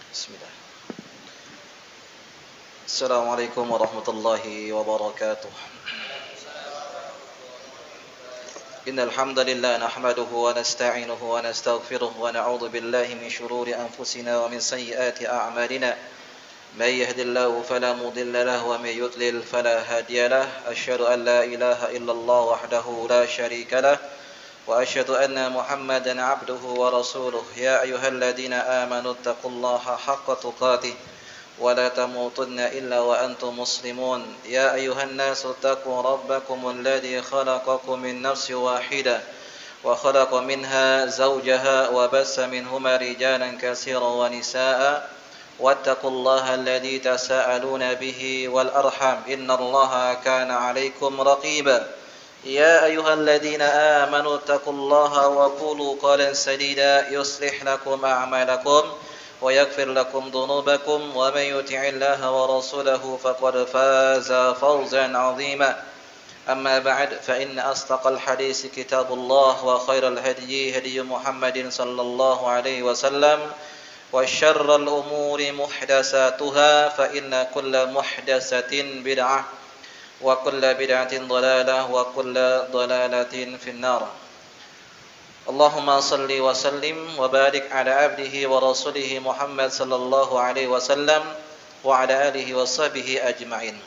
Bismillah. Assalamualaikum warahmatullahi wabarakatuh. Innal hamdalillah nahmaduhu wa nasta'inuhu wa nastaghfiruh wa na'udzu billahi min shururi anfusina wa min sayyiati a'malina. May yahdihillahu fala mudilla lahu wa may yudlil fala hadiya lahu. Asyhadu an la ilaha illallah wahdahu la syarika lahu wa asyhadu anna Muhammadan 'abduhu wa rasuluh. Ya ayyuhalladzina amanu taqullaha haqqa tuqatih wa la tamutunna illa wa antum muslimun. Ya ayyuhan nasu taqu rabbakum alladzi khalaqakum min nafsin wahidah wa khalaqa minha zawjaha wa bassa minhuma rijalan katsiran wa nisaa'a wattaqullaha alladzi tasaaluna bihi wal arham innallaha kana 'alaikum raqiba. يا أيها الذين آمنوا اتقوا الله وقولوا قولا سديدا يصلح لكم أعمالكم ويغفر لكم ذنوبكم ومن يطع الله ورسوله فقد فاز فوزا عظيما. أما بعد فإن أصدق الحديث كتاب الله وخير الهدي هدي محمد صلى الله عليه وسلم وشر الأمور محدثاتها فإن كل محدثة بدعة wa kullu bid'atin dhalalah wa kullu dhalalatin finnar. Allahumma salli wa sallim wa barik ala abdihi wa rasulihi Muhammad sallallahu alaihi wasallam wa ala alihi wa sahbihi ajma'in.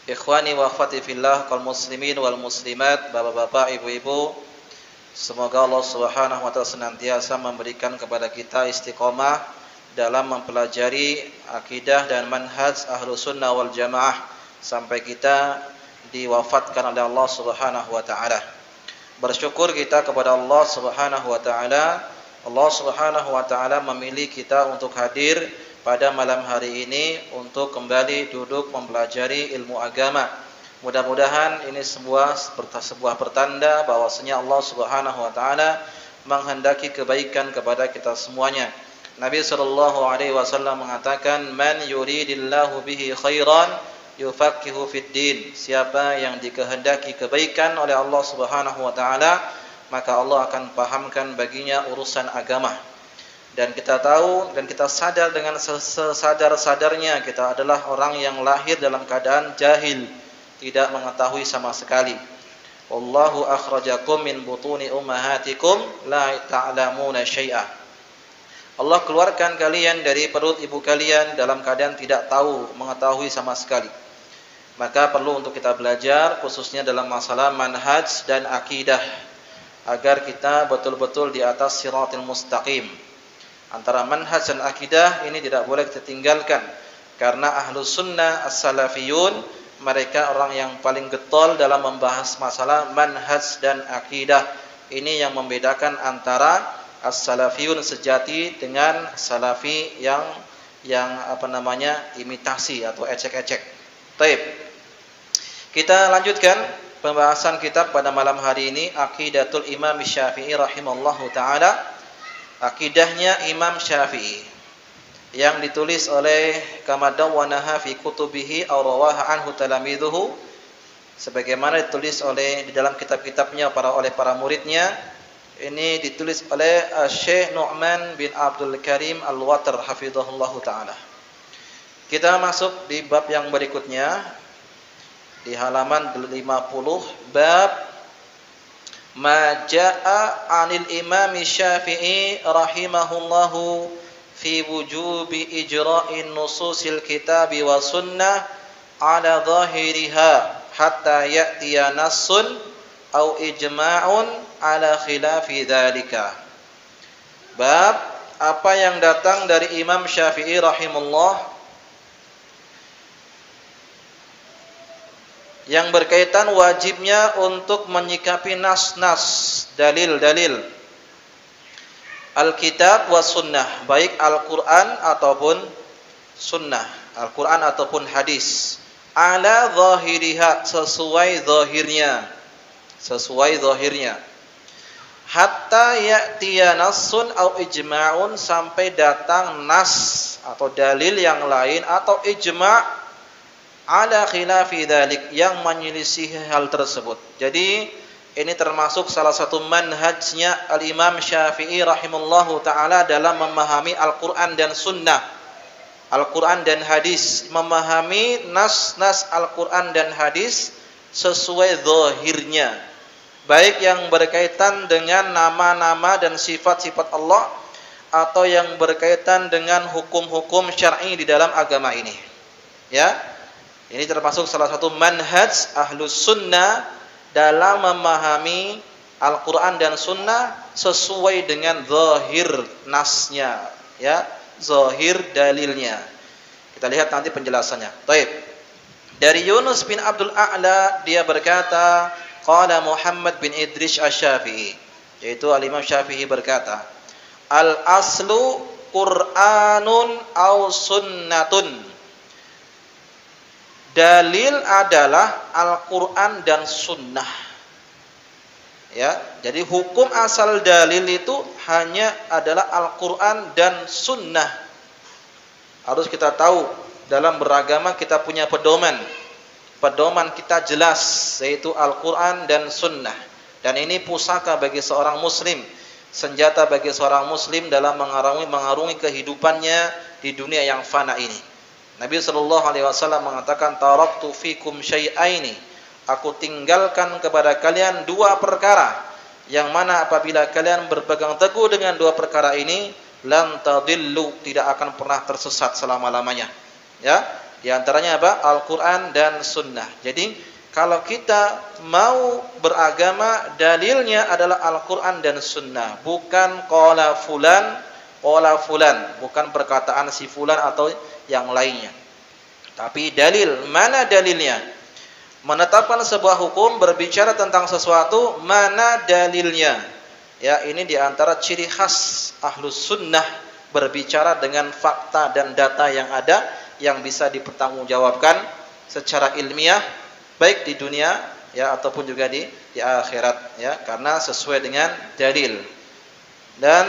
Ikhwani wa akhwati fillah kaum muslimin wal muslimat, bapak-bapak, ibu-ibu, semoga Allah Subhanahu wa taala senantiasa memberikan kepada kita istiqomah dalam mempelajari akidah dan manhaj Ahlus Sunnah wal Jamaah sampai kita diwafatkan oleh Allah Subhanahu wa taala. Bersyukur kita kepada Allah Subhanahu wa taala. Allah Subhanahu wa taala memilih kita untuk hadir pada malam hari ini untuk kembali duduk mempelajari ilmu agama. Mudah-mudahan ini sebuah pertanda bahwasanya Allah Subhanahu wa taala menghendaki kebaikan kepada kita semuanya. Nabi sallallahu alaihi wasallam mengatakan, "Man yuridillahu bihi khairan yufaqihu fid din." Siapa yang dikehendaki kebaikan oleh Allah Subhanahu wa taala, maka Allah akan pahamkan baginya urusan agama. Dan kita tahu dan kita sadar dengan sesadar-sadarnya kita adalah orang yang lahir dalam keadaan jahil, tidak mengetahui sama sekali. Wallahu akhrajakum min butuni ummahatikum la ta'lamuna syai'a. Allah keluarkan kalian dari perut ibu kalian dalam keadaan tidak tahu, mengetahui sama sekali. Maka perlu untuk kita belajar khususnya dalam masalah manhaj dan akidah agar kita betul-betul di atas siratal mustaqim. Antara manhaj dan akidah ini tidak boleh kita tinggalkan, karena Ahlus Sunnah as-salafiyun mereka orang yang paling getol dalam membahas masalah manhaj dan akidah. Ini yang membedakan antara as-salafiyun sejati dengan salafi yang imitasi atau ecek-ecek. Baik. Kita lanjutkan pembahasan kitab pada malam hari ini, Aqidatul Imam Syafi'i rahimallahu taala. Akidahnya Imam Syafi'i yang ditulis oleh kama dawwanaha fi kutubihi aw rawaha anhu talamidhuhu, sebagaimana ditulis di dalam kitab-kitabnya oleh para muridnya. Ini ditulis oleh Syekh Nu'man bin Abdul Karim Al-Watr hafizahullahu taala. Kita masuk di bab yang berikutnya di halaman 50, bab ma jaa 'anil Imam Syafi'i rahimahullahu fi wujubi ijra'in nususil kitabi wa sunnah 'ala zahiriha hatta ya'tiya nassun aw ijma'un 'ala khilafi dzalika. Bab apa yang datang dari Imam Syafi'i rahimahullah yang berkaitan wajibnya untuk menyikapi nas-nas, dalil-dalil Alkitab wa sunnah, baik Al-Quran ataupun sunnah, Al-Quran ataupun hadis, ala zahiriha, sesuai zahirnya, hatta ya'tiya nassun au ijma'un, sampai datang nas atau dalil yang lain atau ijma' ala khilafi dzalik, yang menyelisih hal tersebut. Jadi Ini termasuk salah satu manhajnya Al-Imam Syafi'i rahimahullahu ta'ala dalam memahami Al-Quran dan Sunnah, Al-Quran dan hadis, memahami nas-nas Al-Quran dan hadis sesuai zahirnya, baik yang berkaitan dengan nama-nama dan sifat-sifat Allah atau yang berkaitan dengan hukum-hukum syar'i di dalam agama ini. Ya, ini termasuk salah satu manhaj Ahlus Sunnah dalam memahami Al-Quran dan Sunnah sesuai dengan zahir nasnya, ya, zahir dalilnya. Kita lihat nanti penjelasannya. Baik. Dari Yunus bin Abdul A'la, dia berkata, qala Muhammad bin Idris Asy-Syafi'i, yaitu Al-Imam Syafi'i berkata, al-aslu Qur'anun aw sunnatun. Dalil adalah Al-Quran dan Sunnah. Ya, jadi hukum asal dalil itu hanya adalah Al-Quran dan Sunnah. Harus kita tahu, dalam beragama kita punya pedoman. Pedoman kita jelas, yaitu Al-Quran dan Sunnah. Dan ini pusaka bagi seorang Muslim, senjata bagi seorang Muslim dalam mengarungi kehidupannya di dunia yang fana ini. Nabi SAW mengatakan, taraktu fikum syai'aini, aku tinggalkan kepada kalian dua perkara, yang mana apabila kalian berpegang teguh dengan dua perkara ini, lan tadillu, tidak akan pernah tersesat selama-lamanya. Ya, di antaranya apa? Al-Quran dan Sunnah. Jadi kalau kita mau beragama, dalilnya adalah Al-Quran dan Sunnah, bukan qala fulan, bukan perkataan si fulan atau yang lainnya. Tapi dalil, mana dalilnya? Menetapkan sebuah hukum, berbicara tentang sesuatu, mana dalilnya? Ya, ini diantara ciri khas Ahlus Sunnah, berbicara dengan fakta dan data yang ada, yang bisa dipertanggungjawabkan secara ilmiah, baik di dunia ya ataupun juga di akhirat, ya, karena sesuai dengan dalil. Dan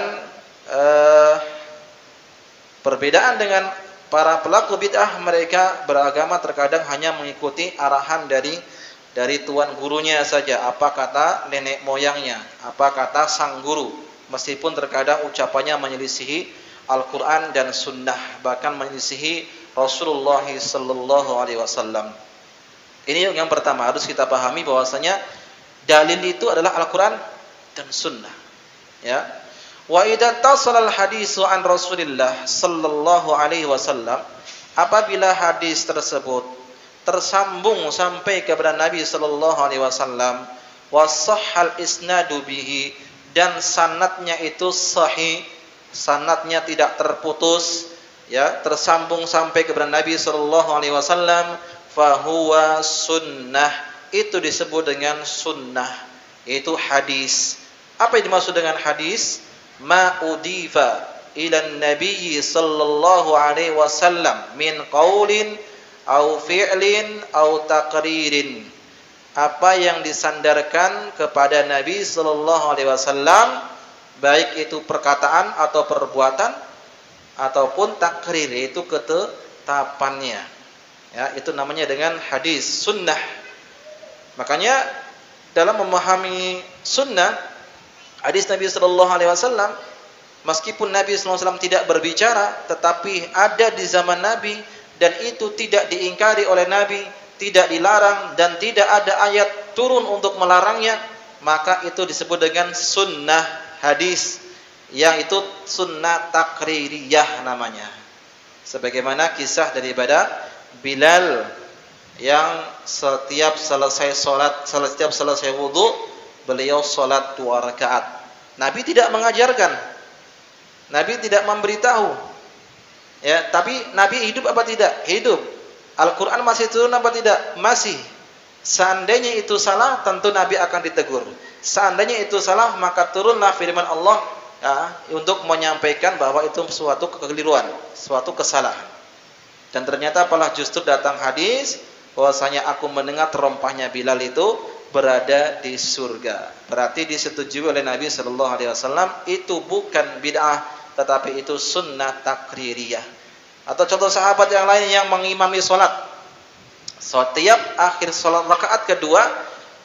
perbedaan dengan para pelaku bid'ah, mereka beragama terkadang hanya mengikuti arahan dari tuan gurunya saja, apa kata nenek moyangnya, apa kata sang guru, meskipun terkadang ucapannya menyelisihi Al-Quran dan Sunnah, bahkan menyelisihi Rasulullah sallallahu alaihi wasallam. Ini yang pertama, harus kita pahami bahwasanya dalil itu adalah Al-Quran dan Sunnah. Ya. Wa idza tasala al-hadisu an Rasulillah sallallahu alaihi wasallam, apabila hadis tersebut tersambung sampai kepada Nabi sallallahu alaihi wasallam, wa sahhal isnadu bihi, dan sanadnya itu sahih, sanadnya tidak terputus, ya, tersambung sampai kepada Nabi sallallahu alaihi wasallam, fa huwa sunnah, itu disebut dengan sunnah, yaitu hadis. Apa yang dimaksud dengan hadis? Ma udifa ila nabi sallallahu alaihi wasallam min qaulin au fi'lin au taqririn, apa yang disandarkan kepada Nabi sallallahu alaihi wasallam, baik itu perkataan atau perbuatan ataupun takrir, yaitu ketetapannya, ya, itu namanya dengan hadis sunnah. Makanya dalam memahami sunnah, hadis Nabi sallallahu alaihi wasallam, meskipun Nabi sallallahu alaihi wasallam tidak berbicara, tetapi ada di zaman Nabi, dan itu tidak diingkari oleh Nabi, tidak dilarang, dan tidak ada ayat turun untuk melarangnya, maka itu disebut dengan sunnah hadis, yang itu sunnah takririyah namanya. Sebagaimana kisah daripada Bilal yang setiap selesai wudu, beliau salat 2 rakaat. Nabi tidak mengajarkan, Nabi tidak memberitahu, ya, tapi Nabi hidup apa tidak? Hidup. Al-Quran masih turun apa tidak? Masih. Seandainya itu salah, tentu Nabi akan ditegur. Seandainya itu salah, maka turunlah firman Allah, ya, untuk menyampaikan bahwa itu suatu kekeliruan, suatu kesalahan. Dan ternyata malah justru datang hadis bahwasanya aku mendengar terompahnya Bilal itu berada di surga. Berarti disetujui oleh Nabi sallallahu alaihi wasallam, itu bukan bid'ah, tetapi itu sunnah takririyah. Atau contoh sahabat yang lain yang mengimami salat, setiap akhir salat rakaat kedua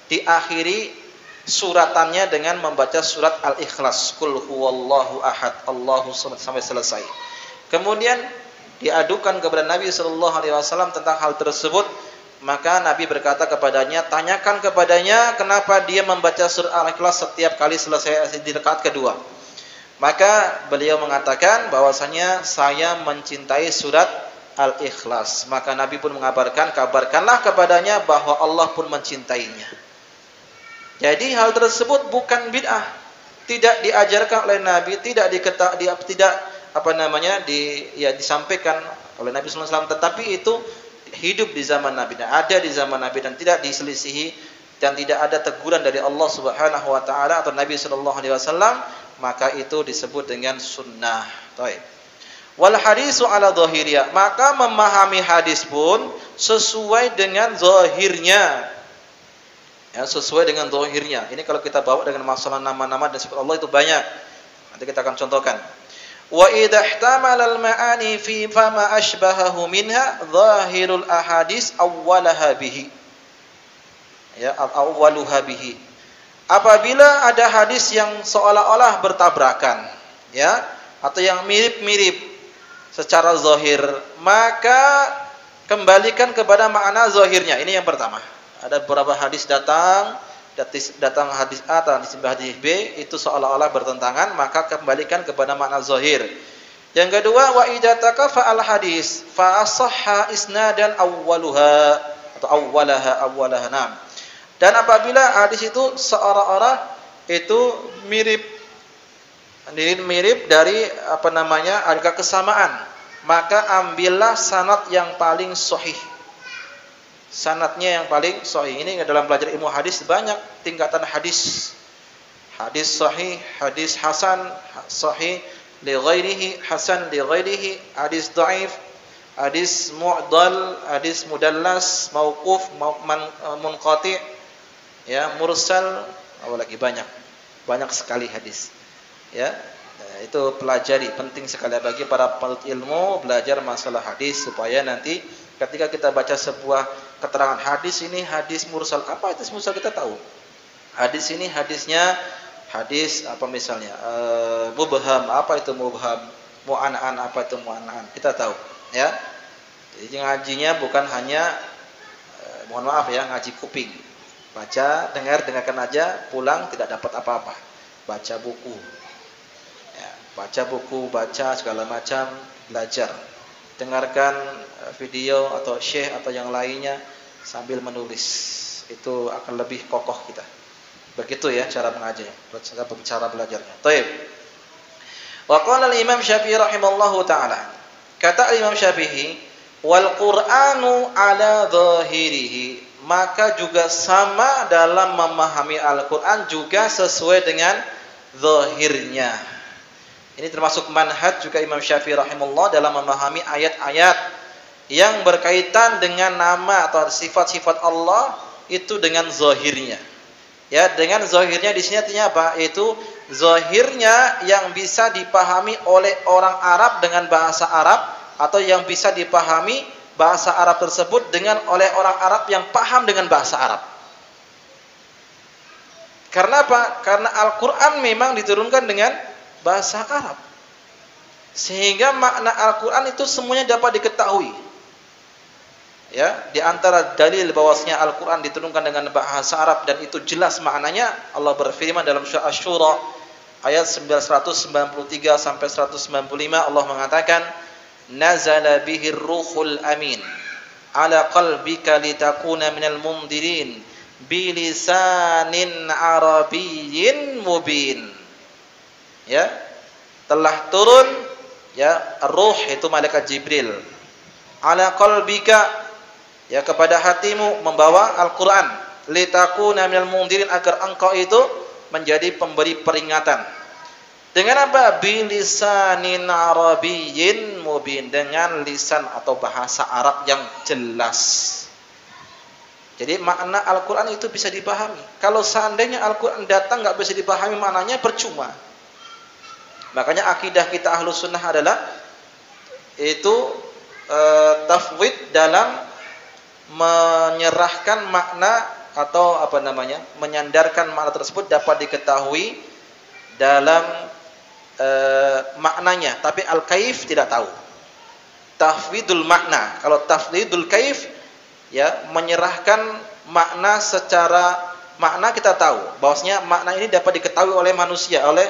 diakhiri suratannya dengan membaca surat Al-Ikhlas, Qul huwallahu ahad, Allahu samad, sampai selesai. Kemudian diadukan kepada Nabi sallallahu alaihi wasallam tentang hal tersebut, maka Nabi berkata kepadanya, tanyakan kepadanya kenapa dia membaca surat Al-Ikhlas setiap kali selesai di rakaat kedua. Maka beliau mengatakan bahwasanya saya mencintai surat Al-Ikhlas. Maka Nabi pun mengabarkan, kabarkanlah kepadanya bahwa Allah pun mencintainya. Jadi hal tersebut bukan bid'ah, tidak diajarkan oleh Nabi, tidak disampaikan oleh Nabi sallallahu alaihi wasallam, tetapi itu hidup di zaman Nabi dan ada di zaman Nabi dan tidak diselisihi dan tidak ada teguran dari Allah Subhanahu wa taala atau Nabi sallallahu alaihi wasallam, maka itu disebut dengan sunnah. Baik. Wal hadisu ala dhahiriyah, maka memahami hadis pun sesuai dengan zahirnya. Ya, sesuai dengan zahirnya. Ini kalau kita bawa dengan masalah nama-nama dan sifat Allah itu banyak. Nanti kita akan contohkan. Wa idza ihtamala al-ma'ani fi fama ashbahahu minha zahirul ahadits awwalaha bihi. Ya, awwaluha bihi. Apabila ada hadis yang seolah-olah bertabrakan, ya, atau yang mirip-mirip secara zahir, maka kembalikan kepada makna zahirnya. Ini yang pertama. Ada beberapa hadis datang hadis A atau hadis B itu seolah-olah bertentangan, maka kembalikan kepada makna zahir. Yang kedua, wa idza takafa al hadis fa asahha isnadan awwaluha atau awwalaha. Nah. Dan apabila hadis itu seolah-olah itu mirip dari ada kesamaan, maka ambillah sanad yang paling sahih. Sanadnya yang paling sahih. Ini dalam belajar ilmu hadis banyak tingkatan hadis. Hadis sahih, hadis hasan, sahih li ghairihi, hasan li ghairihi, hadis dhaif, hadis mu'dal, hadis mudallas, mauquf, munqati', ya, mursal, lagi banyak sekali hadis. Ya. Itu pelajari, penting sekali bagi para penuntut ilmu belajar masalah hadis supaya nanti ketika kita baca sebuah keterangan hadis ini hadis mursal, apa itu mursal kita tahu. Hadis ini hadisnya hadis apa misalnya mubham, apa itu mubham, mu'an'an, apa itu mu'an'an, kita tahu, ya. Jadi ngajinya bukan hanya mohon maaf ya, ngaji kuping. Baca, dengarkan aja, pulang tidak dapat apa-apa. Baca buku. Ya, baca buku, baca segala macam, belajar. Dengarkan video atau syekh atau yang lainnya sambil menulis. Itu akan lebih kokoh kita. Begitu ya cara mengajar, cara belajarnya. Baik. Wa qala al-Imam Syafi'i rahimallahu taala. Kata Imam Syafi'i, wal Qur'anu ala dhahirihi. Maka juga sama dalam memahami Al-Qur'an juga sesuai dengan zahirnya. Ini termasuk manhaj juga Imam Syafi'i rahimahullah dalam memahami ayat-ayat yang berkaitan dengan nama atau sifat-sifat Allah itu dengan zahirnya. Ya, dengan zahirnya di sini artinya apa? Itu zahirnya yang bisa dipahami oleh orang Arab dengan bahasa Arab atau yang bisa dipahami bahasa Arab tersebut dengan oleh orang Arab yang paham dengan bahasa Arab. Karena apa? Karena Al-Qur'an memang diturunkan dengan bahasa Arab. Sehingga makna Al-Qur'an itu semuanya dapat diketahui. Ya, di antara dalil bahwasanya Al-Qur'an diturunkan dengan bahasa Arab dan itu jelas maknanya, Allah berfirman dalam surah Asy-Syura ayat 993 sampai 195, Allah mengatakan, nazala bihir ruhul amin ala qalbika litakuna minal mundirin bilisanin arabiyyin mubin. Ya, telah turun ya ruh itu malaikat Jibril ala qalbika ya kepada hatimu membawa Al-Qur'an litakuna minal mundirin agar engkau itu menjadi pemberi peringatan. Dengan apa? Bilisanin arabiyyin mubin, dengan lisan atau bahasa Arab yang jelas. Jadi makna Al-Qur'an itu bisa dipahami. Kalau seandainya Al-Qur'an datang enggak bisa dipahami maknanya, percuma. Makanya akidah kita Ahlus Sunnah adalah itu tafwid dalam menyerahkan makna atau menyandarkan makna tersebut dapat diketahui dalam maknanya, tapi al-kaif tidak tahu. Tafwidul makna. Kalau tafwidul kaif, ya, menyerahkan makna secara makna kita tahu bahwasanya makna ini dapat diketahui oleh manusia, oleh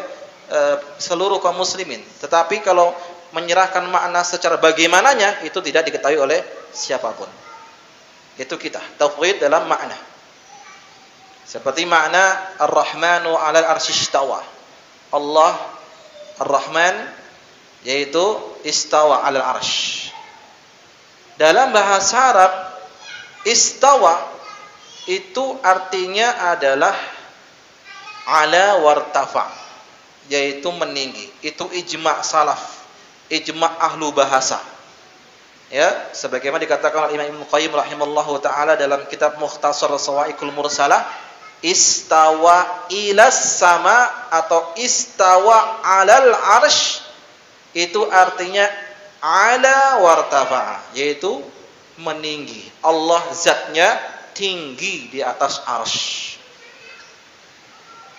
seluruh kaum muslimin. Tetapi kalau menyerahkan makna secara bagaimananya itu tidak diketahui oleh siapapun. Itu kita tafwid dalam makna. Seperti makna Ar-Rahmanu 'alal 'arsy istawa. Allah Ar-Rahman yaitu istawa 'alal 'arsy. Dalam bahasa Arab istawa itu artinya adalah ala wartafa, yaitu meninggi. Itu ijma' salaf, ijma' ahlu bahasa. Ya, sebagaimana dikatakan oleh Imam Ibnu Qayyim rahimallahu taala dalam kitab Mukhtasar Sawa'iqul Mursalah, istawa ilas sama atau istawa 'alal 'arsy itu artinya ala wartafa, yaitu meninggi. Allah zatnya tinggi di atas arsy.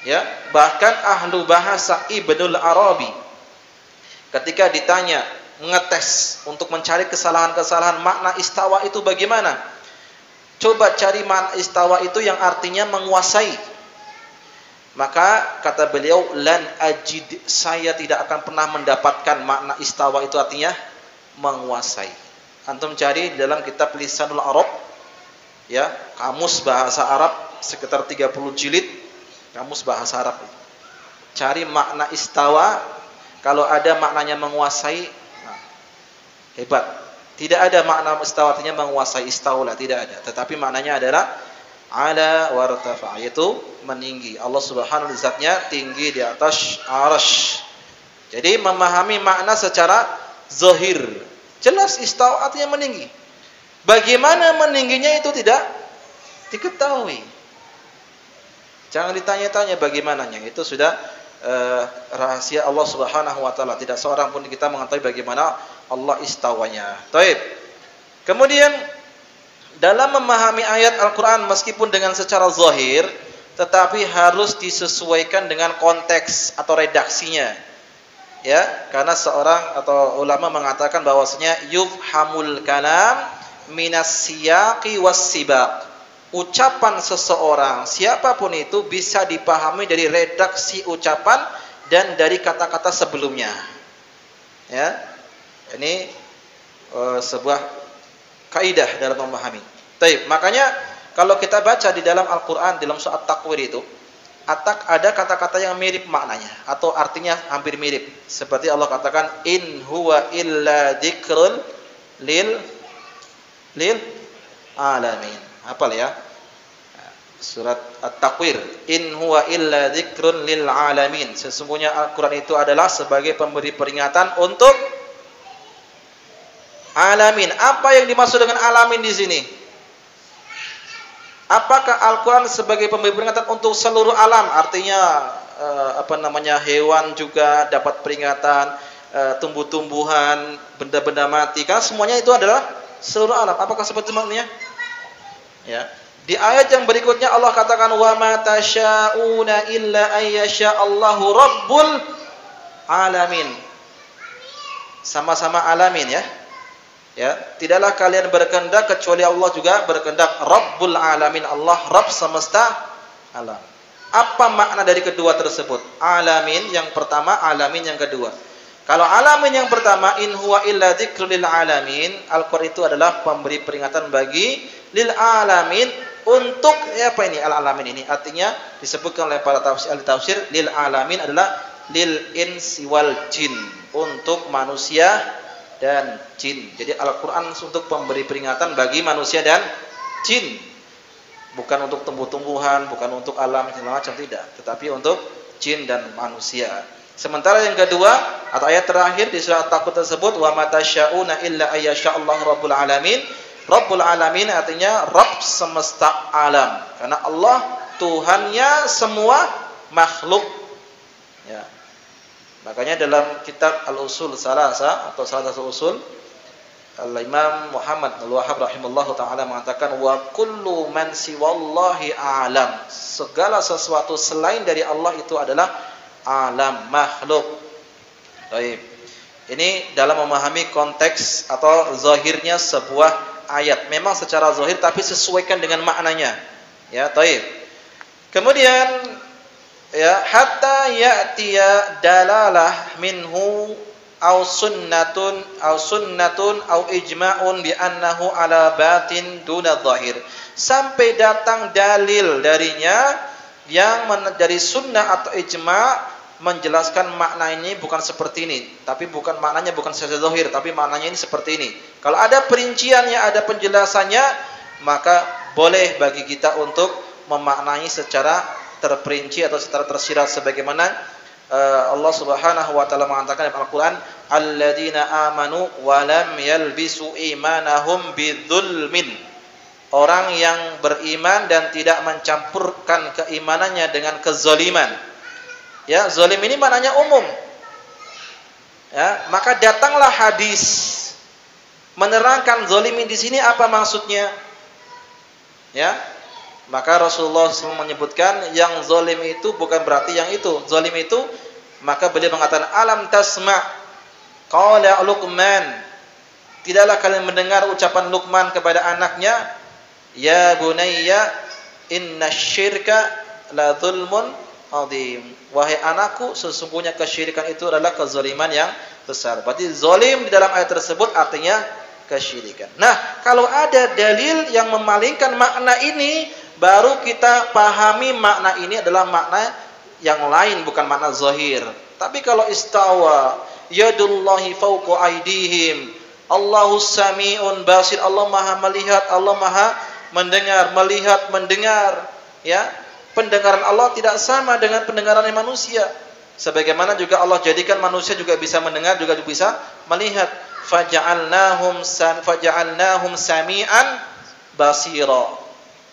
Ya, bahkan ahlu bahasa Ibnul Arabi ketika ditanya, ngetes untuk mencari kesalahan-kesalahan makna istawa itu bagaimana? Coba cari makna istawa itu yang artinya menguasai. Maka kata beliau, lan ajid, saya tidak akan pernah mendapatkan makna istawa itu artinya menguasai. Antum cari dalam kitab Lisanul Arab, ya, kamus bahasa Arab sekitar 30 jilid, kamus bahasa Arab. Cari makna istawa, kalau ada maknanya menguasai, nah, hebat. Tidak ada makna istawa artinya menguasai, istaula, tidak ada. Tetapi maknanya adalah ala wartafa, yaitu meninggi. Allah Subhanahu wa ta'ala zatnya tinggi di atas arsy. Jadi memahami makna secara zahir, jelas istawa artinya meninggi. Bagaimana meningginya itu tidak diketahui. Jangan ditanya-tanya bagaimananya, itu sudah rahasia Allah Subhanahu wa taala. Tidak seorang pun kita mengetahui bagaimana Allah istawanya. Baik. Kemudian dalam memahami ayat Al-Qur'an meskipun dengan secara zahir, tetapi harus disesuaikan dengan konteks atau redaksinya. Ya, karena seorang atau ulama mengatakan bahwasanya yufhamul kalam minas siyaqi was sibaq. Ucapan seseorang, siapapun itu, bisa dipahami dari redaksi ucapan dan dari kata-kata sebelumnya. Ya, ini sebuah kaidah dalam memahami. Baik, makanya kalau kita baca di dalam Al-Quran, dalam surat Takwir itu, ada kata-kata yang mirip maknanya atau artinya hampir mirip. Seperti Allah katakan, in huwa illa dzikrun lil alamin. Hafal ya. Surat At-Takwir, in huwa illa dzikrun lil alamin. Sesungguhnya Al-Qur'an itu adalah sebagai pemberi peringatan untuk alamin. Apa yang dimaksud dengan alamin di sini? Apakah Al-Qur'an sebagai pemberi peringatan untuk seluruh alam? Artinya hewan juga dapat peringatan, tumbuh-tumbuhan, benda-benda mati. Karena semuanya itu adalah seluruh alam. Apakah seperti maknanya? Ya. Di ayat yang berikutnya Allah katakan, wa ma tasyauna illa ayyasha Allahu rabbul alamin. Sama-sama alamin ya. Ya, tidaklah kalian berkehendak kecuali Allah juga berkehendak. Rabbul alamin, Allah Rabb semesta alam. Apa makna dari kedua tersebut? Alamin yang pertama, alamin yang kedua. Kalau alamin yang pertama, in huwa illa dzikrul lil alamin, Al-Qur'an itu adalah pemberi peringatan bagi lil alamin, untuk apa ini al-alamin ini? Artinya disebutkan oleh para tafsir lil alamin adalah lil insi wal jin, untuk manusia dan jin. Jadi Al-Qur'an untuk pemberi peringatan bagi manusia dan jin. Bukan untuk tumbuh-tumbuhan, bukan untuk alam segala macam, tidak, tetapi untuk jin dan manusia. Sementara yang kedua, atau ayat terakhir di surat At-Takwir tersebut, wa ma tasyauna illa ayyasha Allah rabbul alamin. Rabbul alamin artinya Rabb semesta alam. Karena Allah Tuhannya semua makhluk. Ya. Makanya dalam kitab Al-Usul Salasa atau salah satu usul Al-Imam Muhammad Al-Wahhab rahimahullahu taala mengatakan wa kullu man siwallahi a'lam. Segala sesuatu selain dari Allah itu adalah alam, makhluk. Baik. Ini dalam memahami konteks atau zahirnya sebuah ayat. Memang secara zahir tapi sesuaikan dengan maknanya. Ya, baik. Kemudian ya hatta ya'tiya dalalah minhu au sunnatun au ijma'un bi annahu ala batin duna zahir, sampai datang dalil darinya yang dari sunnah atau ijma' menjelaskan makna ini bukan seperti ini, tapi maknanya bukan secara zahir, tapi maknanya ini seperti ini. Kalau ada perinciannya, ada penjelasannya, maka boleh bagi kita untuk memaknai secara terperinci atau secara tersirat sebagaimana Allah Subhanahu wa taala mengatakan dalam Al-Qur'an, alladzina amanu wa lam yalbisu imanahum bidzulmin. Orang yang beriman dan tidak mencampurkan keimanannya dengan kezaliman. Ya, zalim ini maknanya umum. Ya, maka datanglah hadis menerangkan zalimin di sini apa maksudnya. Ya. Maka Rasulullah SAW menyebutkan yang zalim itu bukan berarti yang itu. Zalim itu, maka beliau mengatakan alam tasma' qala Luqman. Tidaklah kalian mendengar ucapan Luqman kepada anaknya, ya bunayya inna syirka la zulmun azim. Wahai anakku, sesungguhnya kesyirikan itu adalah kezaliman yang besar. Berarti zalim di dalam ayat tersebut artinya kesyirikan. Nah, kalau ada dalil yang memalingkan makna ini, baru kita pahami makna ini adalah makna yang lain, bukan makna zahir. Tapi kalau istawa, yadullahi fawqa aydihim, Allahus sami'un basir, Allah maha melihat, Allah maha mendengar, melihat, mendengar. Ya, pendengaran Allah tidak sama dengan pendengaran manusia. Sebagaimana juga Allah jadikan manusia juga bisa mendengar, juga bisa melihat. Faja'alnahum sami'an basira.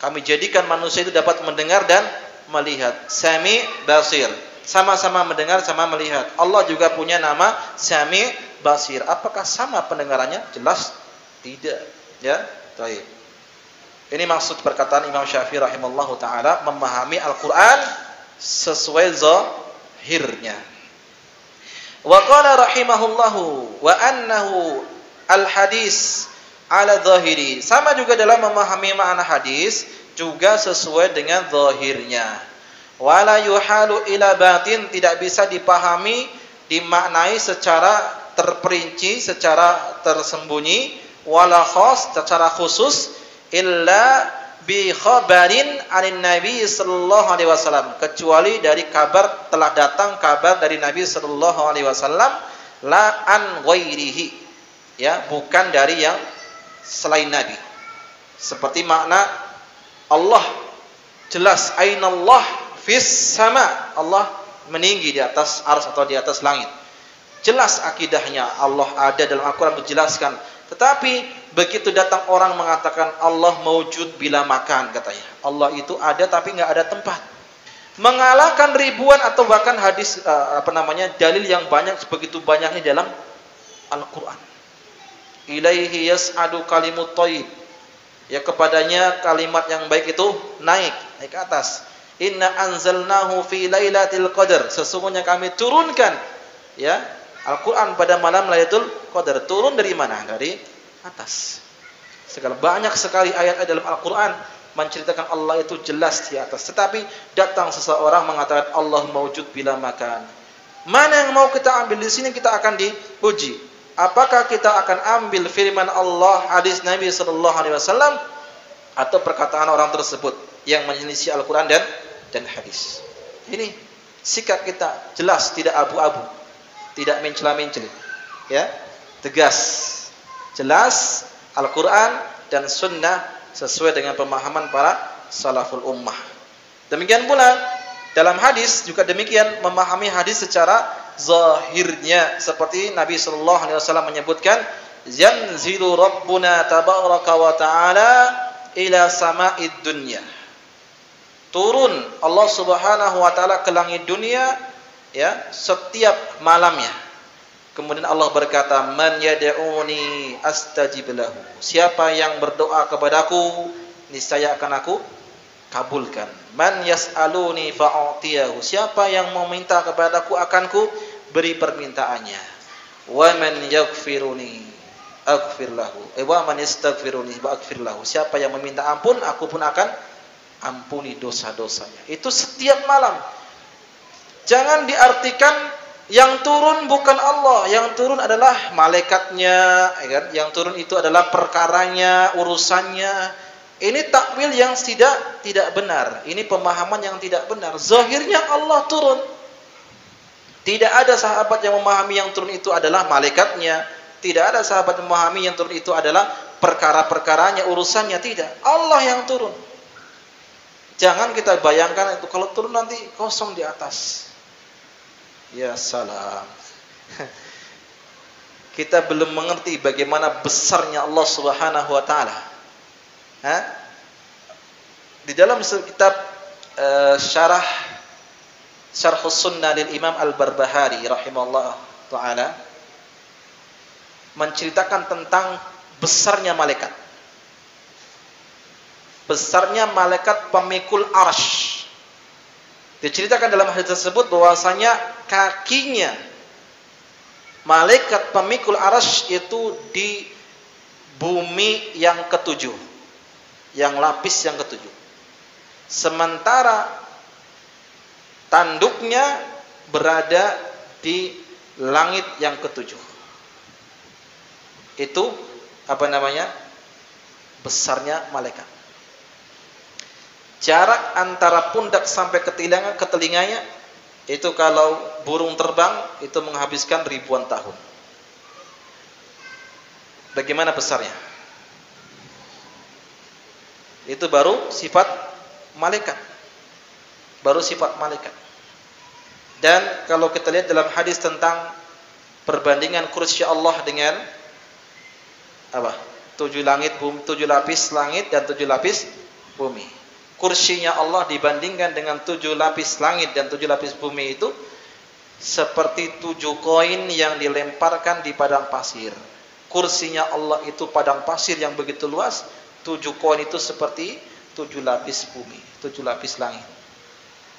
Kami jadikan manusia itu dapat mendengar dan melihat. Sami, basir. Sama-sama mendengar, sama melihat. Allah juga punya nama Sami, basir. Apakah sama pendengarannya? Jelas tidak. Ya, baik. Ini maksud perkataan Imam Syafi'i rahimallahu taala, memahami Al-Qur'an sesuai zahirnya. Wa qala rahimahullahu wa annahu al-hadis ala zahiri. Sama juga dalam memahami makna hadis juga sesuai dengan zahirnya. Wala yuhalu ila batin, tidak bisa dipahami, dimaknai secara terperinci, secara tersembunyi, wala khas, secara khusus, illa bi khabarin anin Nabi sallallahu alaihi wasallam, kecuali dari kabar, telah datang kabar dari Nabi sallallahu alaihi wasallam, la an ghairihi, ya, bukan dari yang selain Nabi. Seperti makna Allah, jelas ainallah fis sama, Allah meninggi di atas arsy atau di atas langit. Jelas akidahnya Allah ada dalam Al-Qur'an dijelaskan. Tetapi begitu datang orang mengatakan Allah maujud bila makan, katanya Allah itu ada tapi enggak ada tempat, mengalahkan ribuan atau bahkan hadis dalil yang banyak, begitu banyaknya dalam Al-Qur'an. Ilaihi yas'adu kalimut thayyib, ya, kepadanya kalimat yang baik itu naik ke atas. Inna anzalnahu fi lailatul qadar, sesungguhnya kami turunkan, ya, Al-Qur'an pada malam Lailatul Qadar. Turun dari mana? Dari atas. Segala banyak sekali ayat-ayat dalam Al-Qur'an menceritakan Allah itu jelas di atas. Tetapi datang seseorang mengatakan Allah maujud bila makan. Mana yang mau kita ambil di sini? Kita akan diuji. Apakah kita akan ambil firman Allah, hadis Nabi sallallahu alaihi wasallam, atau perkataan orang tersebut yang menyelisih Al-Qur'an dan hadis? Ini sikap kita jelas, tidak abu-abu, tidak mencela-mencela. Ya, tegas, jelas Al-Qur'an dan sunnah sesuai dengan pemahaman para salaful ummah. Demikian pula dalam hadis juga demikian, memahami hadis secara zahirnya, seperti Nabi sallallahu alaihi wasallam menyebutkan, yanzilu rabbuna tabaraka wa taala ila sama'id dunya. Turun Allah Subhanahu wa taala ke langit dunia, ya, setiap malamnya. Kemudian Allah berkata, "Man yad'uni astajib lahu." Siapa yang berdoa kepadaku, niscaya akan aku kabulkan. Man yas'aluni fa'utiyahu. Siapa yang meminta kepadaku akan ku beri permintaannya. Wa man yaghfiruni aghfir lahu. Wa man yastaghfiruni aghfir lahu. Siapa yang meminta ampun, aku pun akan ampuni dosa-dosanya. Itu setiap malam. Jangan diartikan yang turun bukan Allah, yang turun adalah malaikatnya, ya kan? Yang turun itu adalah perkaranya, urusannya. Ini takwil yang tidak benar. Ini pemahaman yang tidak benar. Zahirnya Allah turun. Tidak ada sahabat yang memahami yang turun itu adalah malaikatnya. Tidak ada sahabat yang memahami yang turun itu adalah perkara-perkaranya, urusannya. Tidak. Allah yang turun. Jangan kita bayangkan itu kalau turun nanti kosong di atas. Ya salam. Kita belum mengerti bagaimana besarnya Allah Subhanahu wa taala. Di dalam kitab Syarh Sunnah lil Imam Al-Barbahari rahimahullah taala menceritakan tentang besarnya malaikat. Besarnya malaikat pemikul arsy. Diceritakan dalam hadis tersebut bahwasanya kakinya malaikat pemikul arsy itu di bumi yang ketujuh, yang lapis yang ketujuh. Sementara tanduknya berada di langit yang ketujuh. Itu apa namanya? Besarnya malaikat. Jarak antara pundak sampai ke telinganya itu kalau burung terbang itu menghabiskan ribuan tahun. Bagaimana besarnya? Itu baru sifat malaikat. Baru sifat malaikat. Dan kalau kita lihat dalam hadis tentang perbandingan kursi Allah dengan apa? 7 lapis langit dan 7 lapis bumi. Kursinya Allah dibandingkan dengan 7 lapis langit dan 7 lapis bumi itu seperti 7 koin yang dilemparkan di padang pasir. Kursinya Allah itu padang pasir yang begitu luas, 7 koin itu seperti 7 lapis bumi, 7 lapis langit.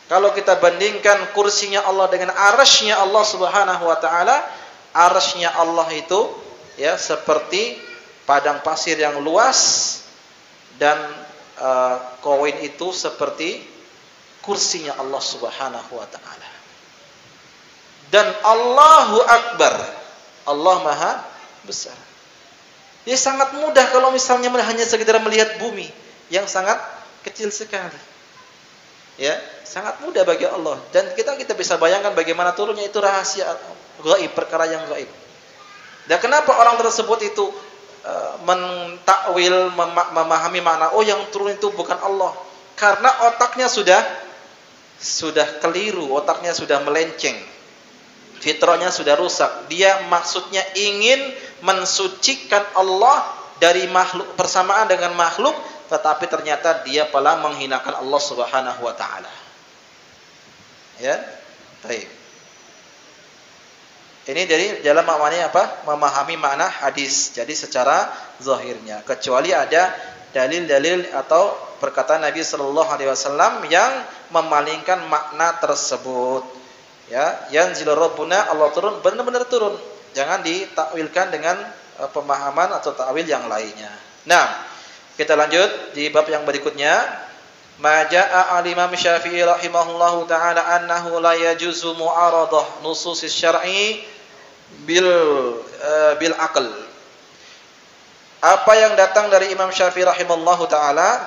Kalau kita bandingkan kursinya Allah dengan arasy-Nya Allah Subhanahu wa taala, arasy-Nya Allah itu ya seperti padang pasir yang luas dan koin itu seperti kursinya Allah Subhanahu wa taala. Dan Allahu Akbar. Allah Maha besar. Dia sangat mudah kalau misalnya hanya sekedar melihat bumi yang sangat kecil sekali. Ya, sangat mudah bagi Allah dan kita bisa bayangkan bagaimana turunnya itu rahasia gaib, perkara yang gaib. Dan kenapa orang tersebut itu mentakwil, memahami makna yang turun itu bukan Allah, karena otaknya sudah keliru, otaknya sudah melenceng, fitrahnya sudah rusak. Dia maksudnya ingin mensucikan Allah dari makhluk, persamaan dengan makhluk, tetapi ternyata dia malah menghinakan Allah Subhanahu wa taala. Ya, baik. Ini dari dalam maknanya apa? Memahami makna hadis. Jadi secara zahirnya, kecuali ada dalil-dalil atau perkataan Nabi sallallahu alaihi wasallam yang memalingkan makna tersebut. Ya, yanzilur rabbuna, Allah turun, benar-benar turun. Jangan ditakwilkan dengan pemahaman atau takwil yang lainnya. Nah, kita lanjut di bab yang berikutnya. Ma jaa al-Imam Syafi'i rahimahullahu taala annahu la yajuzu mu'aradah nusus syar'i bil aql. Apa yang datang dari Imam Syafi'i rahimahullahu taala,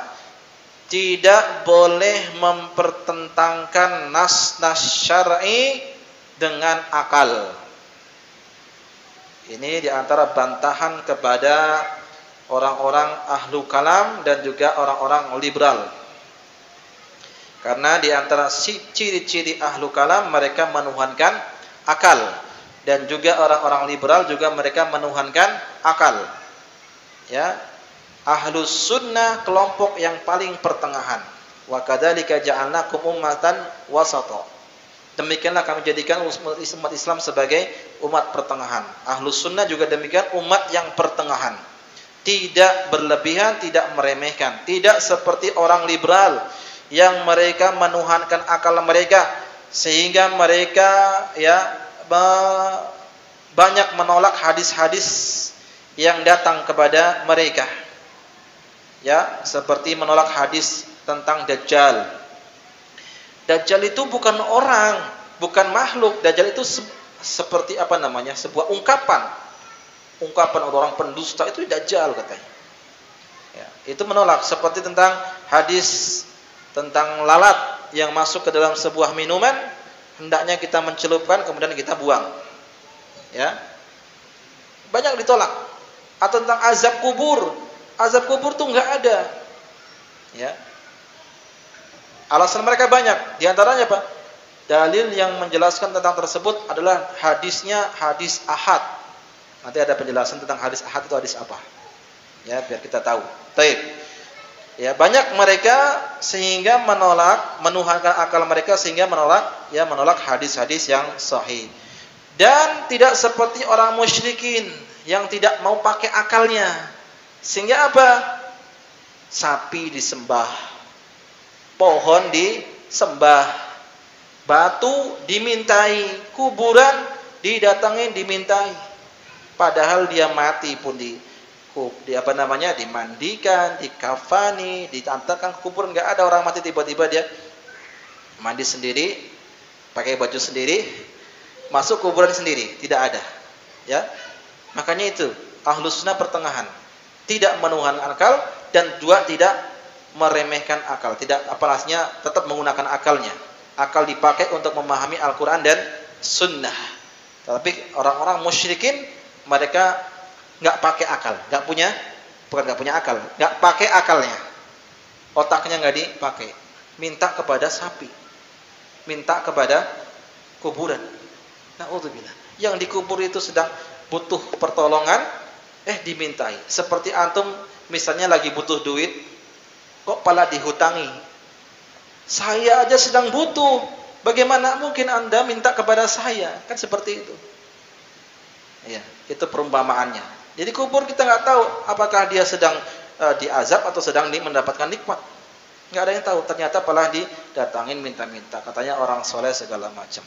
tidak boleh mempertentangkan nas-nas syar'i dengan akal. Ini diantara bantahan kepada orang-orang ahlu kalam dan juga orang-orang liberal. Karena di antara ciri-ciri ahlu kalam mereka menuhankan akal, dan juga orang-orang liberal juga mereka menuhankan akal. Ya, ahlus sunnah kelompok yang paling pertengahan. Wa kadzalika ja'alnakum ummatan wasata. Demikianlah kami jadikan umat Islam sebagai umat pertengahan. Ahlus sunnah juga demikian, umat yang pertengahan. Tidak berlebihan, tidak meremehkan. Tidak seperti orang liberal yang mereka menuhankan akal mereka sehingga mereka banyak menolak hadis-hadis yang datang kepada mereka. Ya, seperti menolak hadis tentang Dajjal. Dajjal itu bukan orang, bukan makhluk. Dajjal itu seperti sebuah ungkapan orang pendusta, itu Dajjal katanya. Ya, itu menolak. Seperti tentang hadis tentang lalat yang masuk ke dalam sebuah minuman, hendaknya kita mencelupkan kemudian kita buang. Ya, banyak ditolak. Atau tentang azab kubur. Azab kubur tuh nggak ada. Ya. Alasan mereka banyak. Di antaranya apa? Dalil yang menjelaskan tentang tersebut adalah hadisnya hadis ahad. Nanti ada penjelasan tentang hadis ahad itu hadis apa. Ya, biar kita tahu. Baik. Ya, banyak mereka sehingga menuhankan akal mereka sehingga menolak hadis-hadis yang sahih. Dan tidak seperti orang musyrikin yang tidak mau pakai akalnya. Sehingga apa? Sapi disembah, pohon disembah, batu dimintai, kuburan didatangin dimintai. Padahal dia mati pun dimandikan, dikafani, diantarkan ke kuburan. Enggak ada orang mati tiba-tiba dia mandi sendiri, pakai baju sendiri, masuk kuburan sendiri, tidak ada. Ya. Makanya itu Ahlus Sunnah pertengahan. Tidak menuhankan akal dan dua tidak meremehkan akal. Tidak apalahnya tetap menggunakan akalnya. Akal dipakai untuk memahami Al-Qur'an dan Sunnah. Tapi orang-orang musyrikin mereka enggak pakai akal, enggak punya akal, enggak pakai akalnya. Otaknya enggak dipakai. Minta kepada sapi. Minta kepada kuburan. Na'udzubillah. Yang dikubur itu sedang butuh pertolongan, dimintai. Seperti antum misalnya lagi butuh duit, kok malah dihutangi. Saya aja sedang butuh, bagaimana mungkin Anda minta kepada saya? Kan seperti itu. Ya, itu perumpamaannya. Jadi kubur kita nggak tahu apakah dia sedang diazab atau sedang mendapatkan nikmat. Nggak ada yang tahu. Ternyata malah didatangin minta-minta. Katanya orang soleh segala macam.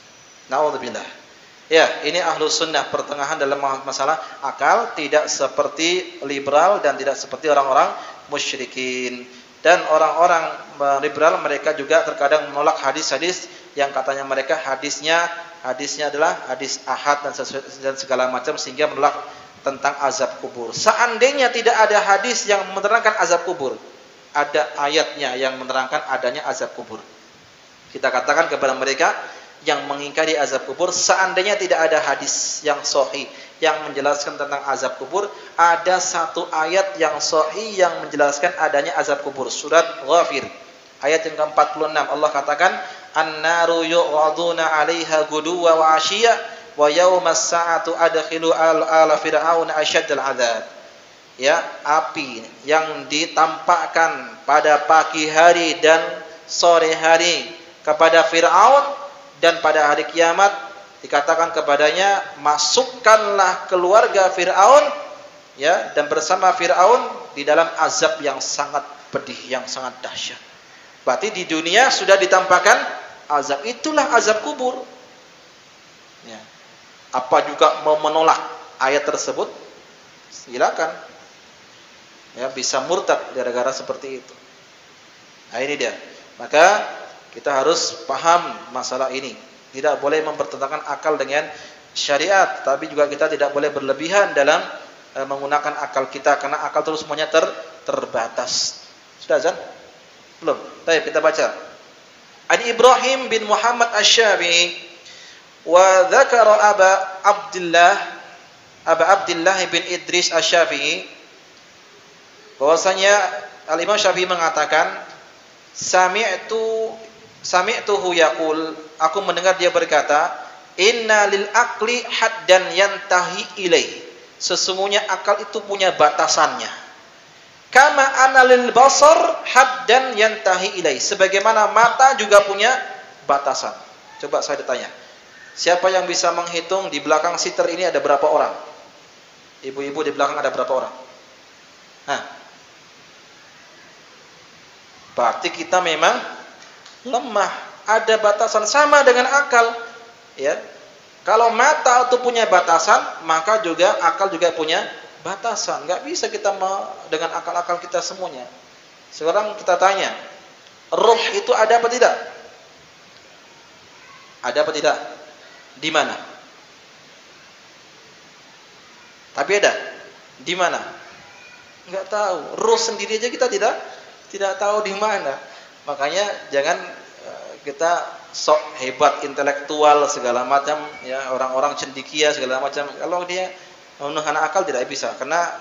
Na'udzubillah. Ya, ini Ahlus Sunnah pertengahan dalam masalah akal, tidak seperti liberal dan tidak seperti orang-orang musyrikin. Dan orang-orang liberal mereka juga terkadang menolak hadis-hadis yang katanya mereka hadisnya adalah hadis ahad dan segala macam sehingga menolak tentang azab kubur. Seandainya tidak ada hadis yang menerangkan azab kubur, ada ayatnya yang menerangkan adanya azab kubur, kita katakan kepada mereka yang mengingkari azab kubur, seandainya tidak ada hadis yang sahih yang menjelaskan tentang azab kubur, ada satu ayat yang sahih yang menjelaskan adanya azab kubur. Surat Ghafir ayat yang ke-46, Allah katakan, "An-naru yu'raduna 'alaiha guduwa wa 'ashiyya wa yaumas sa'atu adkhilu ala fir'auna asyaddal 'adzab." Ya, api yang ditampakkan pada pagi hari dan sore hari kepada Fir'aun, dan pada hari kiamat dikatakan kepadanya, masukkanlah keluarga Fir'aun, ya, dan bersama Fir'aun di dalam azab yang sangat pedih, yang sangat dahsyat. Berarti di dunia sudah ditampakkan azab, itulah azab kubur. Ya. Apa juga mau menolak ayat tersebut? Silakan. Ya, bisa murtad gara-gara seperti itu. Nah, ini dia. Maka kita harus paham masalah ini. Tidak boleh mempertentangkan akal dengan syariat, tapi juga kita tidak boleh berlebihan dalam menggunakan akal kita, karena akal terus semuanya terbatas. Sudah azan? Belum? Baik, kita baca. An Ibrahim bin Muhammad Asy-Syafi'i wa dzakara Aba Abdullah bin Idris Asy-Syafi'i, bahwasanya Al-Imam Syafi'i mengatakan, Sami'tuhu yaqul, aku mendengar dia berkata, inna lil aqli haddan yantahi ilaih, sesungguhnya akal itu punya batasannya. Kama anna lil basar haddan yantahi ilaih, sebagaimana mata juga punya batasan. Coba saya ditanya. Siapa yang bisa menghitung di belakang seater ini ada berapa orang? Ibu-ibu di belakang ada berapa orang? Hah? Berarti kita memang lemah. Ada batasan sama dengan akal. Ya. Kalau mata itu punya batasan, maka juga akal juga punya batasan. Enggak bisa kita dengan akal-akal kita semuanya. Sekarang kita tanya, ruh itu ada apa tidak? Ada apa tidak? Di mana? Tapi ada. Di mana? Enggak tahu. Ruh sendiri aja kita tidak tahu di mana. Makanya jangan kita sok hebat intelektual segala macam ya, orang-orang cendekia segala macam. Kalau dia menggunakan akal tidak bisa, karena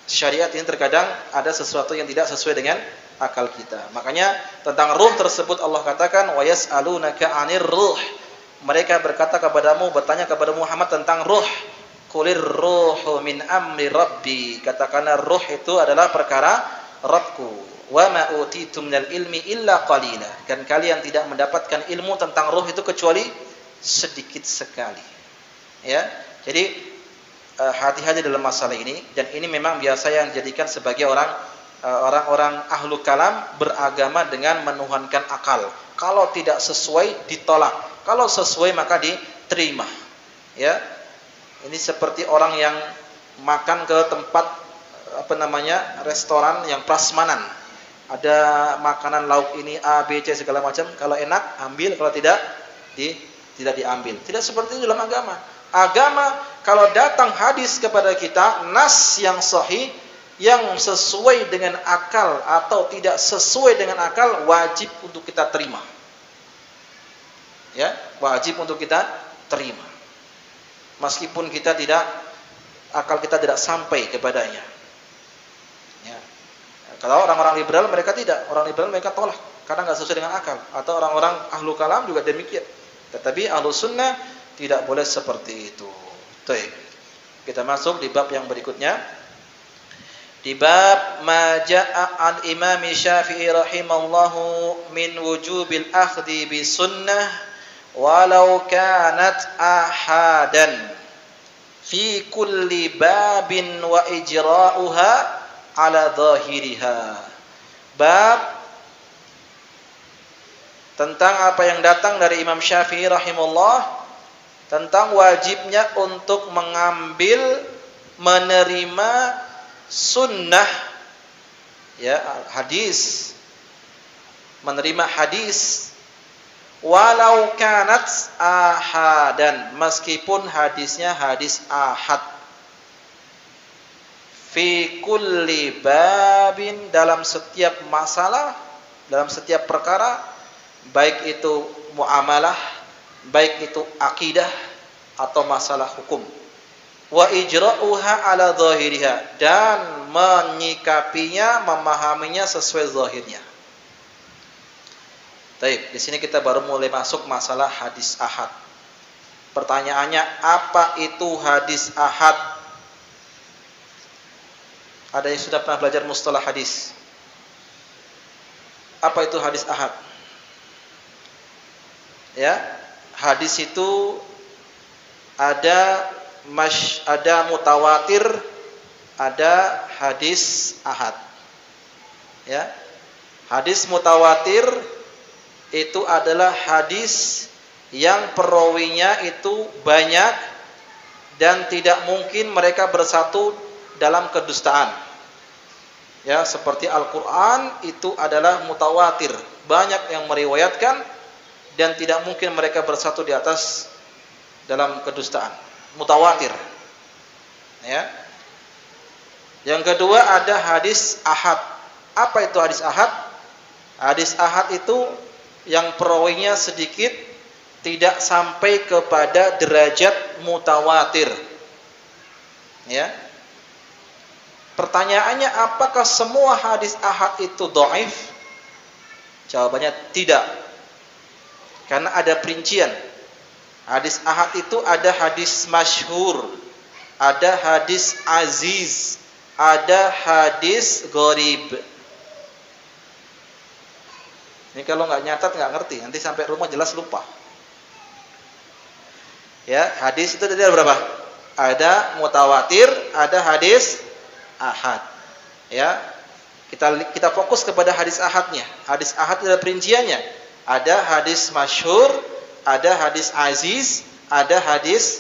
syariat ini terkadang ada sesuatu yang tidak sesuai dengan akal kita. Makanya tentang ruh tersebut Allah katakan wa yas'alunaka 'anir ruh. Mereka berkata kepadamu, bertanya kepada Muhammad tentang ruh. Qulir ruhu min amri rabbi. Katakanlah ruh itu adalah perkara Rabbku. Wa ma utitum minal ilmi illa qalila. Dan kalian tidak mendapatkan ilmu tentang ruh itu kecuali sedikit sekali. Ya. Jadi hati-hati dalam masalah ini, dan ini memang biasa yang dijadikan sebagai orang-orang ahlu kalam beragama dengan menuhankan akal. Kalau tidak sesuai ditolak. Kalau sesuai maka diterima. Ya. Ini seperti orang yang makan ke tempat restoran yang prasmanan. Ada makanan lauk ini A, B, C segala macam. Kalau enak ambil, kalau tidak tidak diambil. Tidak seperti itu dalam agama. Agama kalau datang hadis kepada kita nas yang sahih yang sesuai dengan akal atau tidak sesuai dengan akal, wajib untuk kita terima. Ya, wajib untuk kita terima. Meskipun akal kita tidak sampai kepadanya. Ya. Kalau orang-orang liberal mereka tidak, orang liberal mereka tolak karena nggak sesuai dengan akal. Atau orang-orang ahlu kalam juga demikian. Tetapi ahlu sunnah tidak boleh seperti itu. Baik. Kita masuk di bab yang berikutnya. Di bab ma jaa'a an Imam Syafi'i rahimallahu min wujubil akhdhi bi sunnah walau kanat ahadan fi kulli babin wa ijra'uha ala zahiriha. Bab tentang apa yang datang dari Imam Syafi'i rahimahullah tentang wajibnya untuk menerima sunnah, ya, hadis, menerima hadis walau kanat ahadan, meskipun hadisnya hadis ahad, fi kulli babin, dalam setiap masalah, dalam setiap perkara, baik itu muamalah, baik itu akidah atau masalah hukum. Wa ijra'uha ala zahiriha, dan menyikapinya, memahaminya sesuai zahirnya. Baik, di sini kita baru mulai masuk masalah hadis ahad. Pertanyaannya, apa itu hadis ahad? Ada yang sudah pernah belajar mustalah hadis? Apa itu hadis ahad? Ya, hadis itu ada mutawatir, ada hadis ahad. Ya. Hadis mutawatir itu adalah hadis yang perawinya itu banyak dan tidak mungkin mereka bersatu dalam kedustaan. Ya, seperti Al-Qur'an itu adalah mutawatir, banyak yang meriwayatkan dan tidak mungkin mereka bersatu di atas dalam kedustaan. Mutawatir. Ya. Yang kedua ada hadis ahad. Apa itu hadis ahad? Hadis ahad itu yang perawinya sedikit, tidak sampai kepada derajat mutawatir. Ya. Pertanyaannya, apakah semua hadis ahad itu dhaif? Jawabannya tidak. Karena ada perincian. Hadis ahad itu ada hadis masyhur, ada hadis aziz, ada hadis gharib. Ini kalau nggak nyatat nggak ngerti, nanti sampai rumah jelas lupa. Ya, hadis itu ada berapa? Ada mutawatir, ada hadis ahad. Ya. Kita fokus kepada hadis ahadnya. Hadis ahad ada perinciannya. Ada hadis masyhur, ada hadis aziz, ada hadis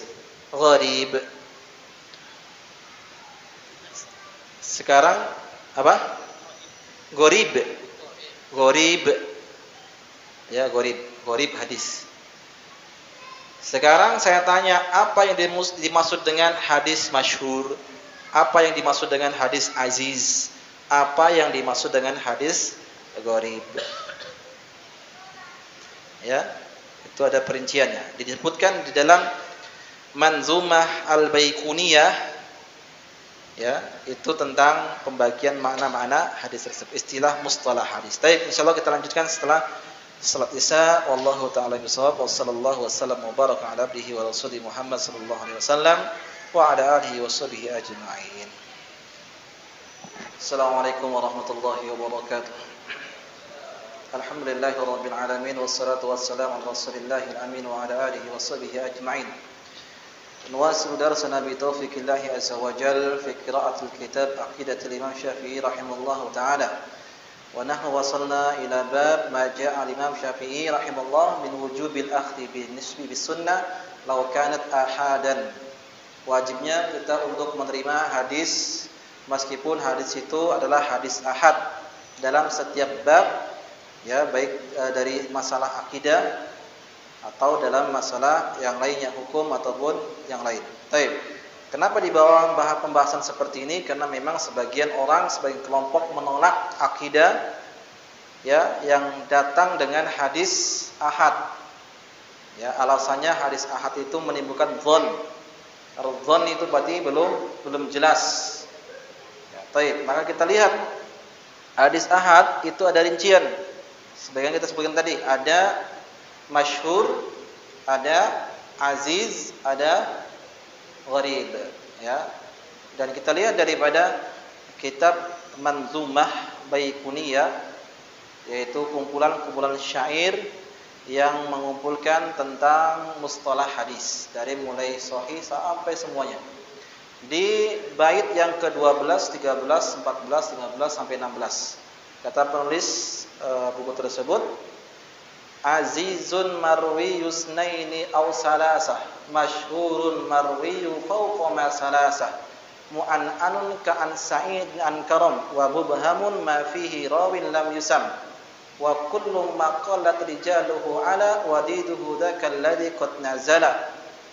gharib. Sekarang apa? Gharib. Gharib. Ya, gharib. Gharib hadis. Sekarang saya tanya, apa yang dimaksud dengan hadis masyhur? Apa yang dimaksud dengan hadis aziz? Apa yang dimaksud dengan hadis gharib? Ya, itu ada perinciannya. Disebutkan di dalam Manzumah Al-Baiquniyah, ya, itu tentang pembagian makna-makna hadis tersebut, istilah mustalah hadis. Baik, insyaallah kita lanjutkan setelah salat Isya. Wallahu ta'ala bisawab. Wassallallahu wasallam wa baraka ala abdihi wa rasulih Muhammad sallallahu alaihi wasallam wa ala alihi washabihi ajma'in. Assalamualaikum warahmatullahi wabarakatuh. Alhamdulillahirabbil alamin wassalatu wassalamu ala rasulillahil amin wa ala alihi washabihi ajma'in. Nuwasilu darsana bi taufiqillahi azza wa jalla fi qira'atil kitab aqidatul Imam Syafi'i rahimahullahu ta'ala. Wa nahnu wasalna ila bab ma ja'a al-Imam Syafi'i rahimahullah min wujubil akhdhi bin nisbi bis sunnah law kanat ahadan. Wajibnya kita untuk menerima hadis meskipun hadis itu adalah hadis ahad dalam setiap bab, ya, baik dari masalah akidah atau dalam masalah yang lainnya, hukum ataupun yang lain. Baik. Kenapa dibawa pembahasan seperti ini? Karena memang sebagian orang, sebagian kelompok menolak akidah, ya, yang datang dengan hadis ahad. Ya, alasannya hadis ahad itu menimbulkan dzan. Kalau dzan itu berarti belum jelas. Ya, baik, maka kita lihat hadis ahad itu ada rincian. Sebagian kita sebutkan tadi, ada masyhur, ada aziz, ada gharib, ya. Dan kita lihat daripada kitab Manzumah Baiquniyah, yaitu kumpulan-kumpulan syair yang mengumpulkan tentang mustalah hadis dari mulai sahih sampai semuanya. Di bait yang ke-12, 13, 14, 15 sampai 16. Kata penulis buku tersebut, azizun marwi yusnaini aw salasah masyhurun marwiyu fawqa ma salasah mu'an'anun ka'an sa'id an karam wa mubhamun ma fihi rawin lam yusam wa kullu ma qalat rijaluhu ala wadiduhu dzakal ladzi qad nazala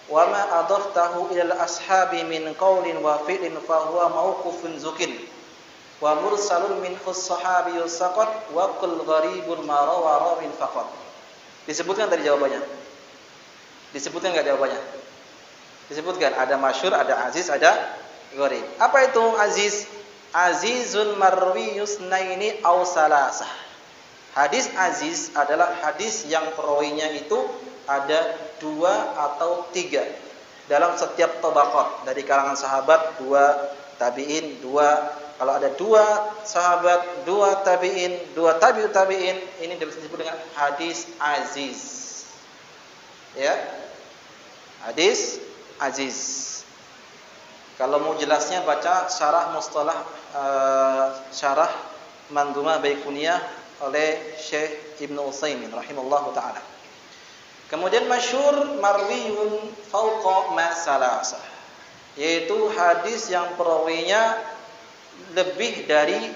wa ma adaftahu ila al-ashabi min qawlin wa fi'lin fa huwa mawqufun zukin wa mursalun min as-sahabi yusaqat wa kull gharibun ma rawa rawin faqat. Disebutkan tadi jawabannya. Disebutkan enggak jawabannya? Disebutkan, ada masyhur, ada aziz, ada gharib. Apa itu aziz? Azizun marwiyus naini aw salasah. Hadis aziz adalah hadis yang perawinya itu ada 2 atau 3 dalam setiap tabaqat, dari kalangan sahabat 2, tabi'in 2. Kalau ada 2 sahabat, 2 tabi'in, 2 tabi'ut tabi'in, ini disebut dengan hadis aziz. Ya. Hadis aziz. Kalau mau jelasnya baca syarah mustalah syarah Manzumah Baiquniyah oleh Syekh Ibnu Utsaimin rahimallahu taala. Kemudian masyhur marwiyun fauqa ma salasah, yaitu hadis yang perawinya lebih dari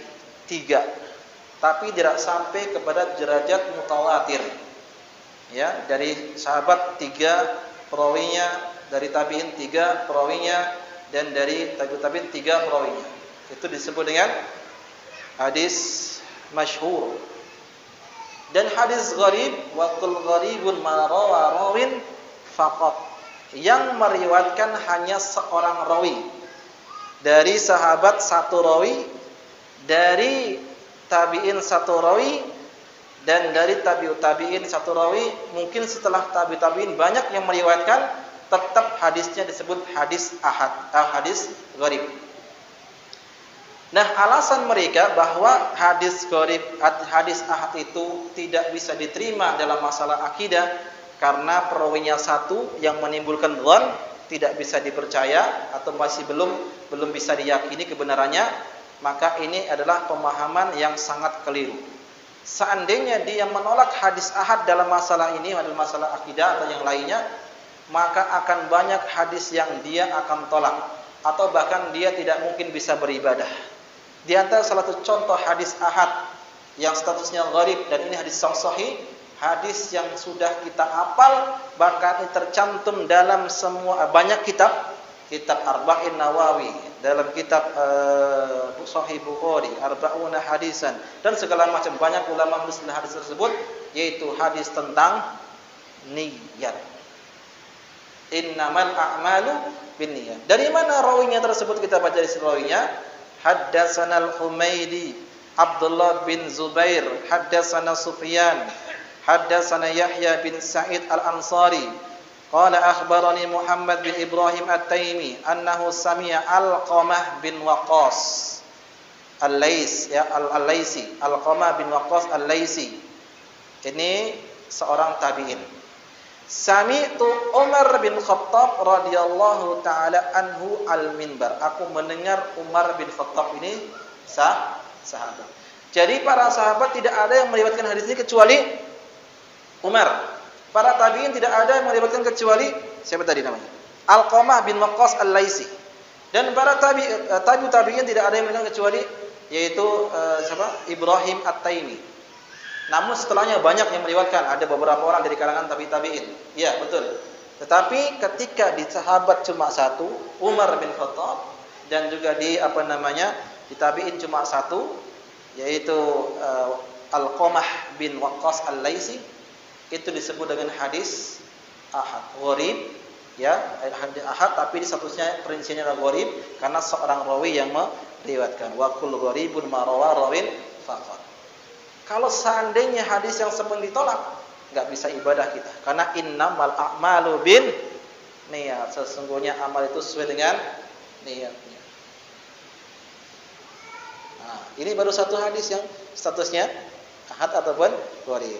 3, tapi tidak sampai kepada derajat mutawatir. Ya, dari sahabat 3 perawinya, dari tabi'in 3 perawinya, dan dari tabi'ut tabi'in 3 perawinya. Itu disebut dengan hadis masyhur. Dan hadis gharib, wa qul gharibun ma rawa rawin faqat, yang meriwayatkan hanya seorang rawi. Dari sahabat 1 rawi, dari tabi'in 1 rawi, dan dari tabi'ut tabi'in 1 rawi. Mungkin setelah tabi'ut tabi'in banyak yang meriwayatkan, tetap hadisnya disebut hadis ahad, hadis gharib. Nah, alasan mereka bahwa hadis gharib, hadis ahad itu tidak bisa diterima dalam masalah akidah karena perawinya satu yang menimbulkan dhon, tidak bisa dipercaya atau masih belum bisa diyakini kebenarannya, maka ini adalah pemahaman yang sangat keliru. Seandainya dia menolak hadis ahad dalam masalah ini, dalam masalah akidah atau yang lainnya, maka akan banyak hadis yang dia akan tolak, atau bahkan dia tidak mungkin bisa beribadah. Di antara salah satu contoh hadis ahad yang statusnya gharib, dan ini hadis yang sahih, hadis yang sudah kita hafal, bahkan tercantum dalam semua banyak kitab Arba'in Nawawi, dalam kitab Sahih Bukhari, Arba'una hadisan, dan segala macam banyak ulama menulis hadis tersebut, yaitu hadis tentang niat. Innamal a'malu binniyat. Dari mana rawinya tersebut? Kita baca di rawinya. Haddatsana al-Humaidi Abdullah bin Zubair, haddatsana Sufyan, haddatsana Yahya bin Sa'id al-Ansari. Qala akhbarani Muhammad bin Ibrahim at-Taimi annahu sami'a Alqamah bin Waqqas al-Laisi, Alqamah bin Waqqas al-Laisi. Ini seorang tabi'in. Sami'tu Umar bin Khattab radhiyallahu taala anhu al-minbar. Aku mendengar Umar bin Khattab ini sahabat. Jadi para sahabat tidak ada yang meriwayatkan hadis ini kecuali Umar. Para tabi'in tidak ada yang meriwayatkan kecuali siapa tadi namanya? Alqamah bin Waqqas al-Laisi. Dan para tabi'in tidak ada yang meriwayatkan kecuali yaitu siapa? Ibrahim at-Taimi. Namun setelahnya banyak yang meriwayatkan, ada beberapa orang dari kalangan tabi'in. Ya, betul. Tetapi ketika di sahabat cuma satu, Umar bin Khattab, dan juga di di tabi'in cuma satu, yaitu Alqamah bin Waqqas al-Laisi. Itu disebut dengan hadis ahad, gharib, ya, hadis ahad, tapi di statusnya perinciannya adalah gharib karena seorang rawi yang meriwayatkan. Wa kullu gharibun ma rawa rawin faqat. Kalau seandainya hadis yang seperti ditolak, enggak bisa ibadah kita. Karena innamal a'malu bin niat. Sesungguhnya amal itu sesuai dengan niatnya. Nah, ini baru satu hadis yang statusnya ahad ataupun gharib.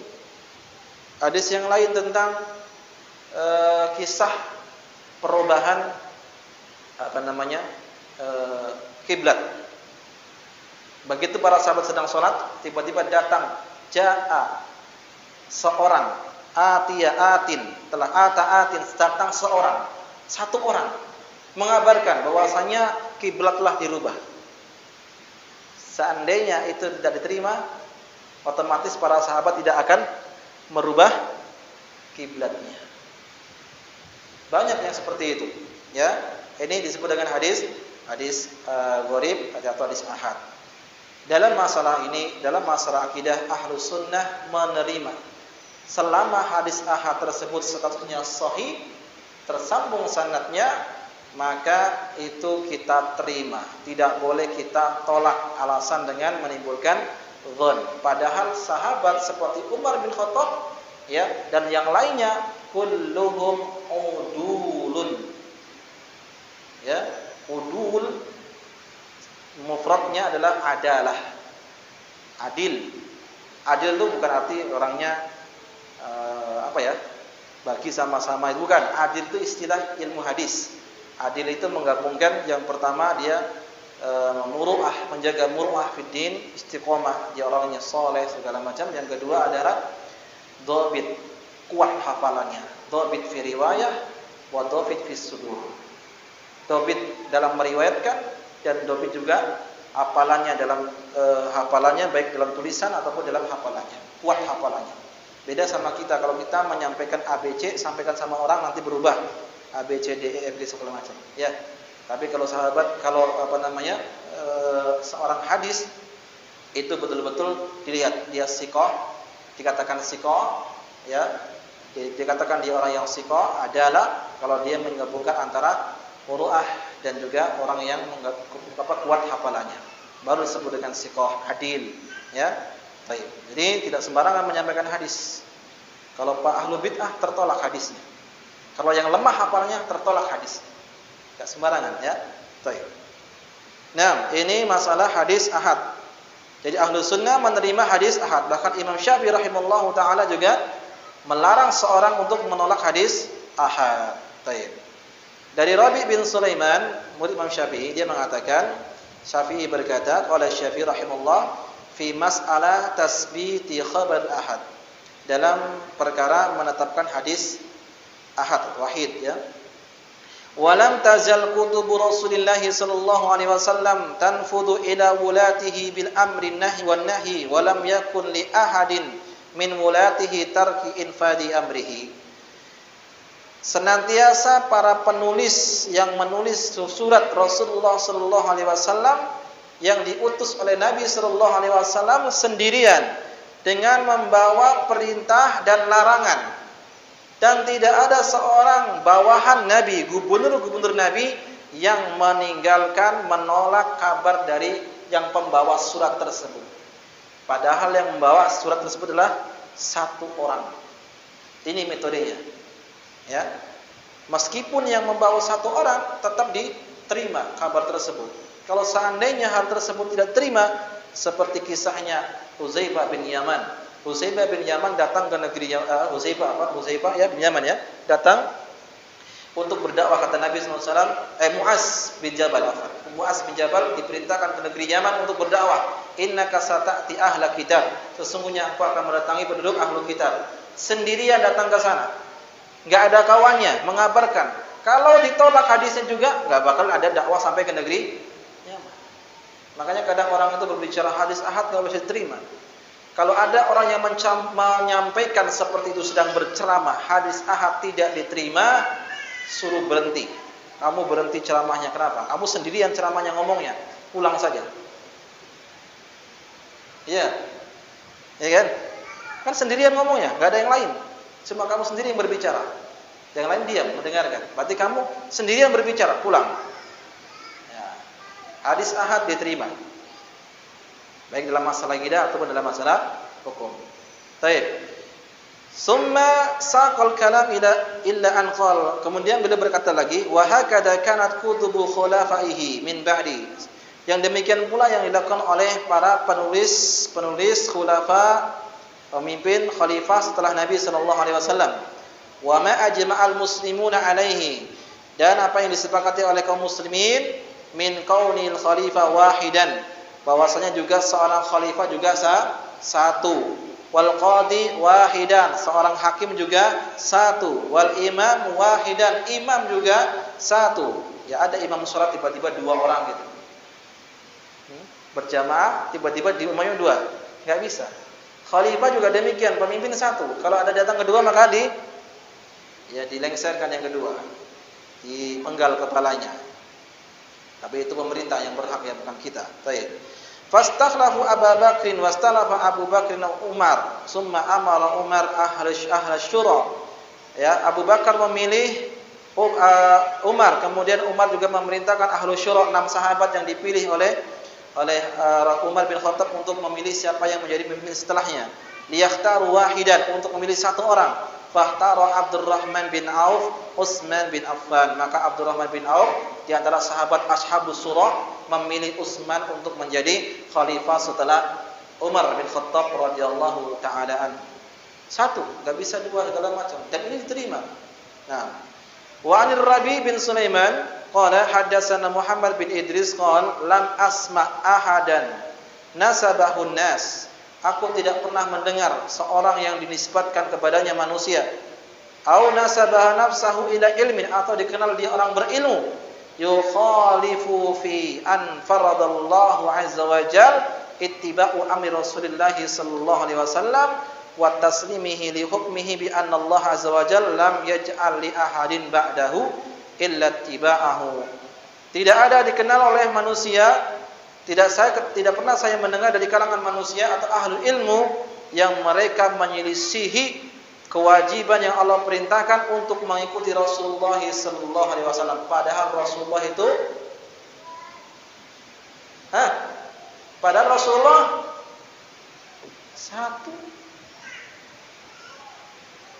Hadis yang lain tentang kisah perubahan kiblat. Begitu para sahabat sedang sholat, tiba-tiba datang ja'a seorang, datang satu orang mengabarkan bahwasanya kiblat telah dirubah. Seandainya itu tidak diterima, otomatis para sahabat tidak akan merubah kiblatnya. Banyak yang seperti itu, ya. Ini disebut dengan hadis gharib atau hadis ahad. Dalam masalah ini, dalam masalah akidah, Ahlus Sunnah menerima selama hadis ahad tersebut statusnya sahih, tersambung sanadnya, maka itu kita terima. Tidak boleh kita tolak alasan dengan menimbulkan dhon. Padahal sahabat seperti Umar bin Khattab, ya, dan yang lainnya kulluhum udulun. Ya, udul mufradnya adalah adalah. Adil. Adil itu bukan arti orangnya bagi sama-sama, itu bukan. Adil itu istilah ilmu hadis. Adil itu menggabungkan yang pertama dia muru'ah, menjaga muru'ah fid din, istiqomah, dia orangnya soleh segala macam. Yang kedua adalah dhabit, kuat hafalannya, dhabit fi riwayah wa dhabit fi sudur. Dhabit dalam meriwayatkan dan dhabit juga hafalannya dalam hafalannya, baik dalam tulisan ataupun dalam hafalannya, kuat hafalannya. Beda sama kita, kalau kita menyampaikan ABC, sampaikan sama orang nanti berubah A B C D E F G segala macam, ya. Tapi kalau sahabat, seorang hadis itu betul-betul dilihat dia siqah, dikatakan siqah, ya. Dikatakan dia orang yang siqah adalah kalau dia menggabungkan antara muru'ah dan juga orang yang kuat hafalannya. Baru disebut dengan siqah, adil, ya. Baik. Jadi tidak sembarangan menyampaikan hadis. Kalau Pak Ahlul Bid'ah tertolak hadisnya. Kalau yang lemah hafalannya tertolak hadis. Tidak sembarangan, ya. Baik. Nah, ini masalah hadis ahad. Jadi Ahlus Sunnah menerima hadis ahad. Bahkan Imam Syafi'i rahimahullahu taala juga melarang seorang untuk menolak hadis ahad. Baik. Dari Rabi bin Sulaiman, murid Imam Syafi'i, dia mengatakan, Syafi'i berkata, qala Syafi'i rahimahullah fi mas'alah tasbiti khabar ahad. Dalam perkara menetapkan hadis ahad wahid ya. Walam tazal kutubu Rasulillah sallallahu alaihi wasallam tanfudu ila wulatihi bil amri nahi wan nahi walam yakun li ahadin min wulatihi tarki infadi amrihi. Senantiasa para penulis yang menulis surat Rasulullah sallallahu alaihi wasallam yang diutus oleh Nabi sallallahu alaihi wasallam sendirian dengan membawa perintah dan larangan. Dan tidak ada seorang bawahan Nabi, gubernur-gubernur Nabi yang meninggalkan, menolak kabar dari yang pembawa surat tersebut. Padahal yang membawa surat tersebut adalah satu orang. Ini metodenya. Ya. Meskipun yang membawa satu orang tetap diterima kabar tersebut. Kalau seandainya hal tersebut tidak terima, seperti kisahnya Huzaifah bin Yaman. Huzaifah bin Yaman datang ke negeri Huzaifah ya bin Yaman ya, datang untuk berdakwah kata Nabi SAW. Muaz bin Jabal diperintahkan ke negeri Yaman untuk berdakwah. Innaka sata'ti ahla kitab, sesungguhnya aku akan mendatangi penduduk ahlu kitab. Sendirian datang ke sana, nggak ada kawannya, mengabarkan. Kalau ditolak hadisnya juga nggak bakal ada dakwah sampai ke negeri Yaman. Makanya kadang orang itu berbicara hadis ahad nggak bisa diterima. Kalau ada orang yang menyampaikan seperti itu sedang berceramah, hadis ahad tidak diterima, suruh berhenti. Kamu berhenti ceramahnya, kenapa? Kamu sendirian ceramahnya ngomongnya, pulang saja. Iya, ya kan? Kan sendirian ngomongnya, nggak ada yang lain. Cuma kamu sendiri yang berbicara, yang lain diam mendengarkan. Berarti kamu sendirian berbicara, pulang. Ya. Hadis ahad diterima. Baik dalam masalah akidah ataupun dalam masalah hukum. Baik. Summa saqal kalam illa an qala. Kemudian beliau berkata lagi, wa hakada kanat kutubu khulafaihi min ba'di. Yang demikian pula yang dilakukan oleh para penulis khulafa, pemimpin khalifah setelah Nabi sallallahu alaihi wasallam. Wa ma ajma'al muslimuna alaihi. Dan apa yang disepakati oleh kaum muslimin min kaunil khalifah wahidan. Bahwasanya juga seorang khalifah juga satu, wal qadi wahidan, seorang hakim juga satu, wal imam wahidan, imam juga satu. Ya ada imam sholat tiba-tiba dua orang gitu, berjamaah tiba-tiba di imamnya dua, nggak bisa. Khalifah juga demikian, pemimpin satu. Kalau ada datang kedua maka dilengserkan yang kedua, dipenggal kepalanya. Tapi itu pemerintah yang berhak, ya bukan kita. Baik. Fastakhlafu Abu Bakrin wastalafa Abu Bakrin Umar, summa amara Umar ahla syura. Ya, Abu Bakar memilih Umar, kemudian Umar juga memerintahkan ahlu syura, 6 sahabat yang dipilih oleh Umar bin Khattab untuk memilih siapa yang menjadi pemimpin setelahnya. Liyakhtaru wahidan, untuk memilih satu orang. Fahtara Abdurrahman bin Auf, Utsman bin Affan. Maka Abdurrahman bin Auf di antara sahabat Ashabus Surah memilih Utsman untuk menjadi khalifah setelah Umar bin Khattab radhiyallahu taala an. Satu, enggak bisa dua, segala macam. Dan ini diterima. Nah, wa anir Rabi bin Sulaiman qala hadatsana Muhammad bin Idris qala lam asma ahadan nasabahun nas. Aku tidak pernah mendengar seorang yang dinisbatkan kepadanya manusia. Au nasabaha nafsahu ila ilmin, atau dikenal dia orang berilmu. Yukhalifu fi an faradallahu azza wa jal ittiba'u amri Rasulillah sallallahu alaihi wasallam wa taslimihi li hukmihi bi anna Allah azza wa jal lam yaj'al li ahadin ba'dahu illa ittiba'ahu. Tidak ada dikenal oleh manusia, tidak pernah saya mendengar dari kalangan manusia atau ahli ilmu yang mereka menyelisihi kewajiban yang Allah perintahkan untuk mengikuti Rasulullah sallallahu alaihi wasallam. Padahal Rasulullah itu padahal Rasulullah satu.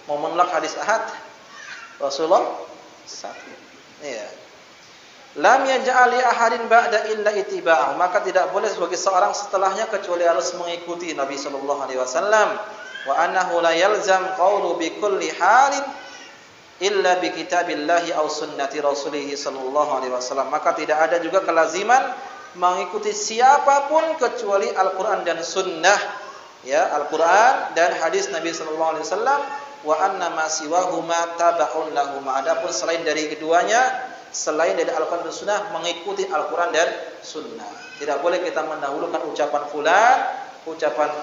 Mau menolak hadis ahad, Rasulullah satu. Iya. Lam yaj'ali ahadin ba'da illa ittiba'ahu, maka tidak boleh sebagai seorang setelahnya kecuali harus mengikuti Nabi sallallahu alaihi wasallam. wa annahu la yalzam qawlu bi kulli halin illa bi kitabillahi aw sunnati rasulih sallallahu alaihi wasallam. Maka tidak ada juga kelaziman mengikuti siapapun kecuali Al-Qur'an dan sunnah, ya, Al-Qur'an dan hadis Nabi sallallahu alaihi wasallam. Wa anna ma siwahuma tabaun lahum. Adapun selain dari keduanya, selain dari Al-Qur'an dan sunnah, mengikuti Al-Qur'an dan sunnah. Tidak boleh kita mendahulukan ucapan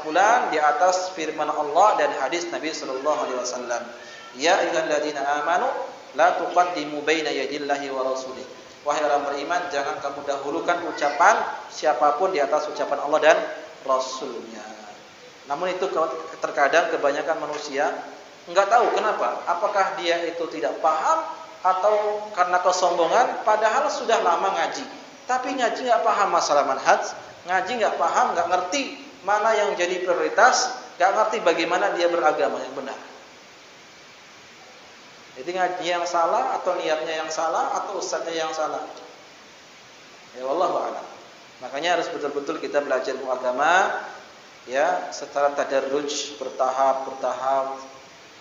fulan di atas firman Allah dan hadis Nabi sallallahu alaihi wasallam. Ya ayyuhalladzina amanu la tuqaddimu baina yadillahi wa rasulih. Wahai orang beriman, jangan kamu dahulukan ucapan siapapun di atas ucapan Allah dan Rasulnya. Namun itu terkadang kebanyakan manusia enggak tahu kenapa. Apakah dia itu tidak paham atau karena kesombongan, padahal sudah lama ngaji. Tapi ngaji enggak paham masalah manhaj, ngaji enggak paham, enggak ngerti mana yang jadi prioritas, enggak ngerti bagaimana dia beragama yang benar. Jadi ngaji yang salah atau niatnya yang salah atau ustadznya yang salah. Ya wallahu a'lam. Makanya harus betul-betul kita belajar agama, ya, secara tadarruj, bertahap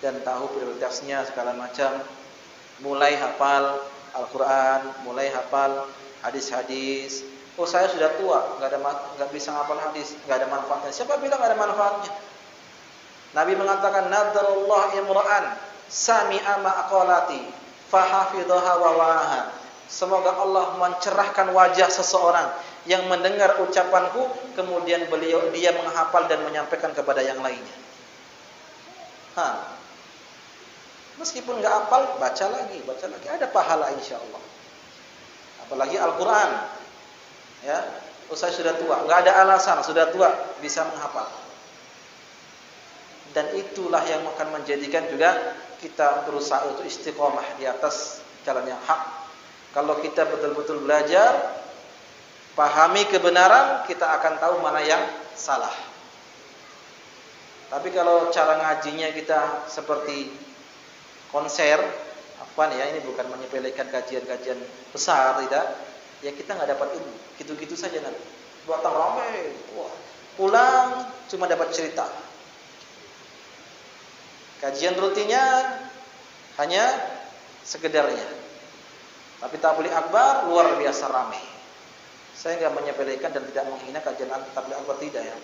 dan tahu prioritasnya segala macam. Mulai hafal Al-Qur'an, mulai hafal hadis-hadis. Oh, saya sudah tua, enggak bisa hafal hadis, enggak ada manfaatnya. Siapa bilang enggak ada manfaatnya? Nabi mengatakan nadarullah imra'an sami'a ma'aqalati fahafidhaha wa wa'aha. Semoga Allah mencerahkan wajah seseorang yang mendengar ucapanku, kemudian dia menghafal dan menyampaikan kepada yang lainnya. Meskipun enggak hafal, baca lagi, ada pahala insyaallah. Apalagi Al-Qur'an. Ya, saya sudah tua, enggak ada alasan, sudah tua bisa menghafal. Dan itulah yang akan menjadikan juga kita berusaha untuk istiqomah di atas jalan yang hak. Kalau kita betul-betul belajar, pahami kebenaran, kita akan tahu mana yang salah. Tapi kalau cara ngajinya kita seperti konser, ini bukan menyepelekan kajian-kajian besar, tidak. Ya kita nggak dapat ilmu, gitu-gitu saja nanti. Datang ramai, pulang cuma dapat cerita. Kajian rutinnya hanya sekedarnya. Tapi tabligh akbar luar biasa ramai. Saya enggak menyepelekan dan tidak menghina kajian tabligh akbar, tidak ya.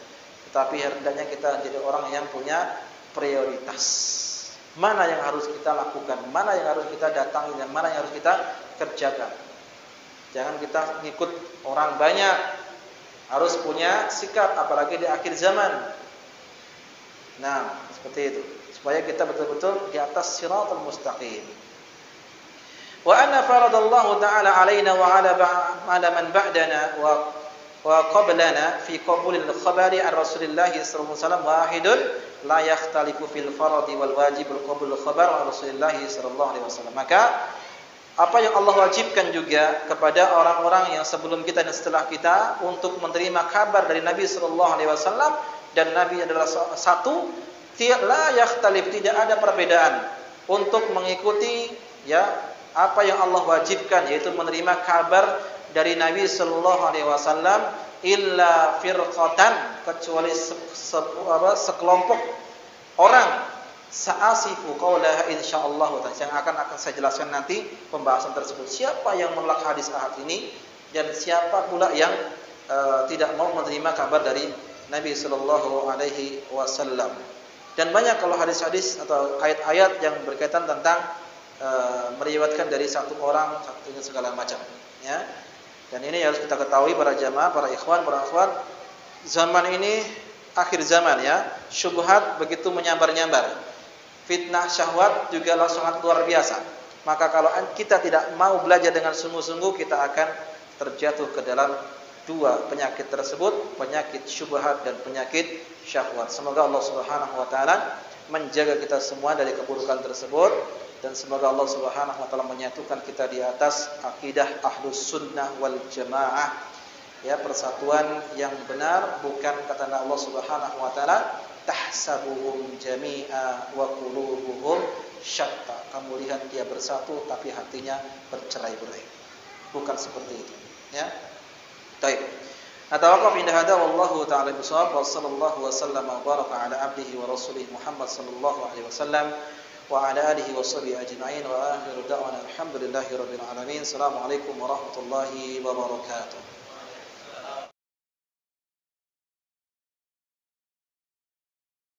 Tetapi hendaknya kita jadi orang yang punya prioritas. Mana yang harus kita lakukan, mana yang harus kita datangi, dan mana yang harus kita kerjakan. Jangan kita ngikut orang banyak. Harus punya sikap, apalagi di akhir zaman. Nah, seperti itu. Supaya kita betul-betul di atas siratal mustaqim. Wa anna faradallahu ta'ala alaina wa ala man ba'dana wa qablana fi qabulil khabari an Rasulillah sallallahu alaihi wasallam wahidun la yakhtalifu fil faradi wal wajibul qabulul khabar an Rasulillah sallallahu alaihi wasallam. Maka apa yang Allah wajibkan juga kepada orang-orang yang sebelum kita dan setelah kita untuk menerima kabar dari Nabi sallallahu alaihi wasallam, dan Nabi adalah satu, la yakhtalif, tidak ada perbedaan untuk mengikuti ya apa yang Allah wajibkan, yaitu menerima kabar dari Nabi sallallahu alaihi wasallam, illa firqatan, kecuali sekelompok orang, sa'asifu qaulaha insyaallah, yang akan saya jelaskan nanti pembahasan tersebut. Siapa yang menolak hadis ahad ini dan siapa pula yang tidak mau menerima kabar dari Nabi sallallahu alaihi wasallam. Dan banyak kalau hadis-hadis atau ayat-ayat yang berkaitan tentang meriwayatkan dari satu orang, satunya segala macam, ya. Dan ini harus kita ketahui para jamaah, para ikhwan, para akhwat, zaman ini akhir zaman ya, syubhat begitu menyambar-nyambar. Fitnah syahwat juga sangat luar biasa. Maka kalau kita tidak mau belajar dengan sungguh-sungguh, kita akan terjatuh ke dalam dua penyakit tersebut, penyakit syubhat dan penyakit syahwat. Semoga Allah Subhanahu wa taala menjaga kita semua dari keburukan tersebut, dan semoga Allah Subhanahu wa taala menyatukan kita di atas akidah Ahlus Sunnah wal Jamaah, ya, persatuan yang benar. Bukan kata Allah Subhanahu wa taala tahsabuhum jami'a wa qulubuhum syatta, kamu lihat dia bersatu tapi hatinya bercerai-berai. Bukan seperti itu, ya. Baik. Natawaqaf inda hada wallahu ta'ala bisawab wa sallallahu wa sallama wa baraka ala abdihi wa rasulih Muhammad sallallahu alaihi wasallam wa ala alihi wa sahbihi ajma'in wa akhiru da'wana alhamdulillahi rabbil alamin. Assalamualaikum warahmatullahi wabarakatuh.